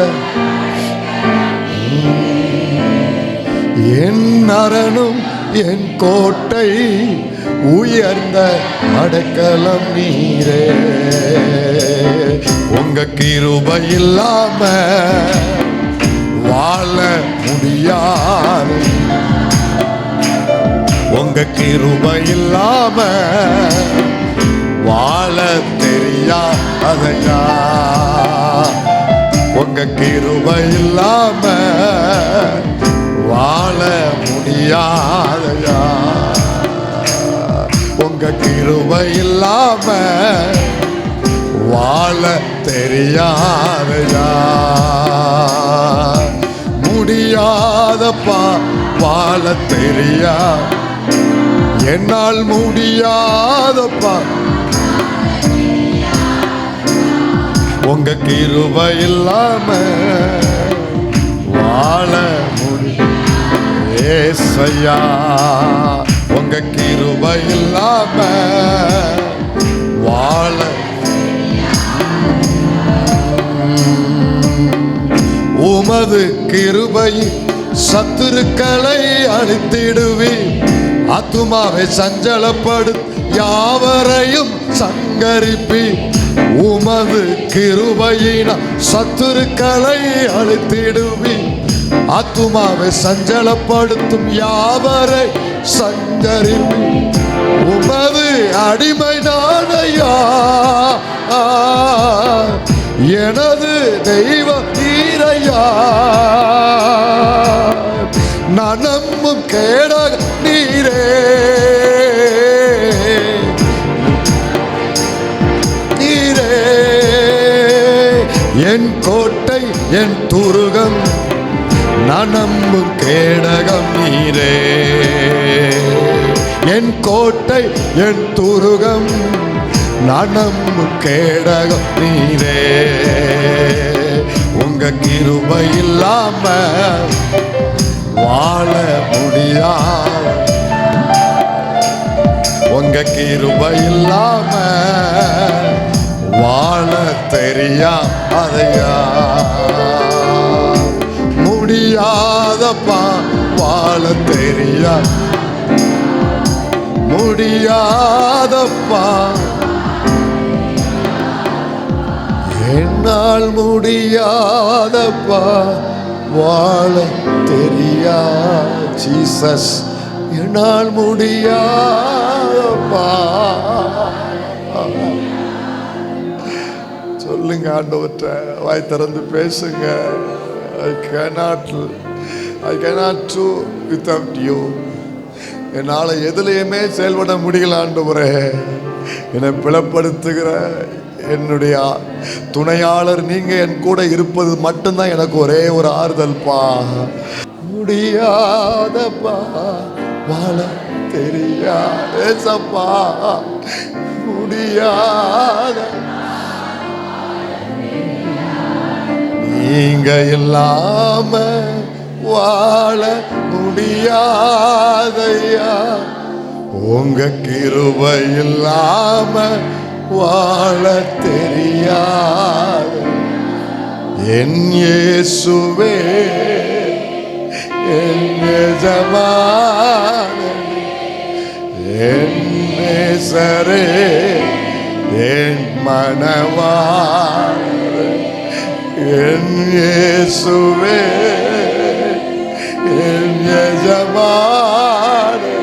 என் அரணும் என் கோட்டை உயர்ந்த அடைக்கலம் நீரே. உங்க கிருபை இல்லாம வாழ முடியாது, உங்க கிருபை இல்லாம வாழ தெரியாதையா. உங்க கிருபை இல்லாம வாழ முடியாதையா. உங்க கிருபை இல்லாம வாழ தெரியாதையா. முடியாதப்பா, வாழ தெரியா, என்னால் முடியாதப்பா. உங்க கிருபை இல்லாம வாழ முடியா. உங்க கிருபை இல்லாம வாழ, உமது கிருபை சத்துருக்களை அழித்திடுவி. ஆத்துமாவை சஞ்சலப்படு யாவரையும் சங்கரிப்பி. உமது கிருபையின சத்துருக்களை அழித்திடுவி. ஆத்துமாவை சஞ்சலப்படுத்தும் யாவரை சஞ்சரிப்பி. உமது அடிமை நானையா, எனது தெய்வ நீரையா. நான் நம்பும் கேடாக நீரே, நீரே என் கோட்டை என் துருகம். நான் நம்பும் கேடகம் நீரே, என் கோட்டை என் துருகம். நான் நம்பும் கேடகம் நீரே. உங்க உங்க கிருபை இல்லாம வாழ முடியாது. உங்க கிருபை இல்லாம வாழ தெரியாதையா. முடியாதப்பா வாழ தெரியா, முடியாதப்பா என்னால் முடியாதப்பா வாழ தெரியா. ஜீசஸ் என்னால் முடியாதப்பா. சொல்லுங்க ஆண்டவர்கிட்ட, வாய் திறந்து பேசுங்க. I cannot do without you. என்னால் எதுலையுமே செயல்பட முடியல ஆண்டவரே. என்னை பிளப்படுத்துகிற என்னுடைய துணையாளர் நீங்க என் கூட இருப்பது மட்டும்தான் எனக்கு ஒரே ஒரு ஆறுதல்பா. முடியாதப்பா வாழ தெரியாதப்பா, முடியாத நீங்க இல்லாம வாழ முடியாதையா. உங்க கிருபை இல்லாம வாழ தெரியாது. என் இயேசுவே என் எஜமானனே, என் நேசரே, என் மணவாளனே, என் இயேசுவே என் எஜமானனே,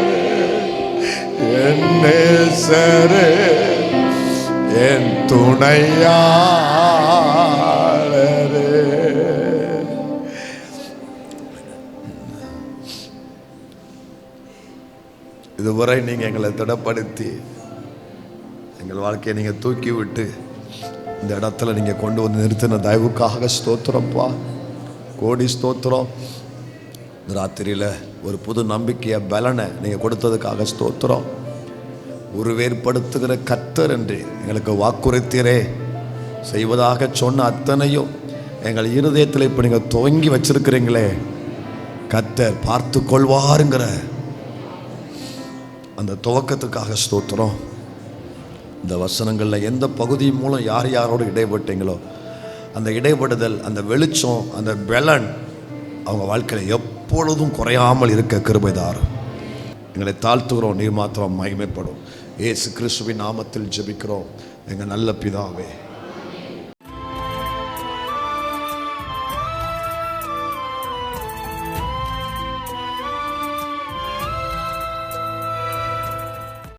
என் நேசரே, என் துணையாளரே. இதுவரை நீங்க எங்களை திடப்படுத்தி எங்கள் வாழ்க்கையை நீங்க தூக்கி விட்டு இந்த இடத்துல நீங்க கொண்டு வந்து நிறுத்தின தயவுக்காக ஸ்தோத்திரப்பா, கோடி ஸ்தோத்திரம். இந்த ராத்திரியில ஒரு புது நம்பிக்கையை பலனை நீங்க கொடுத்ததுக்காக ஸ்தோத்திரம். உருவேற்படுத்துகிற கர்த்தர் என்று எங்களுக்கு வாக்குறுத்தீரே, செய்வதாக சொன்ன அத்தனையும் எங்கள் இருதயத்தில் இப்போ நீங்கள் துவங்கி வச்சிருக்கிறீங்களே, கர்த்தர் பார்த்து கொள்வாருங்கிற அந்த துவக்கத்துக்காக ஸ்தோத்திரம். இந்த வசனங்களில் எந்த பகுதி மூலம் யார் யாரோடு இடைப்பட்டீங்களோ அந்த இடைப்படுதல், அந்த வெளிச்சம், அந்த பலன் அவங்க வாழ்க்கையில் எப்பொழுதும் குறையாமல் இருக்க கிருபைதார். எங்களை தாழ்த்துகிறோம், நீர் மாத்திரம் மகிமைப்படும். இயேசு கிறிஸ்துவின் நாமத்தில் ஜெபிக்கிறோம் எங்கள் நல்ல பிதாவே.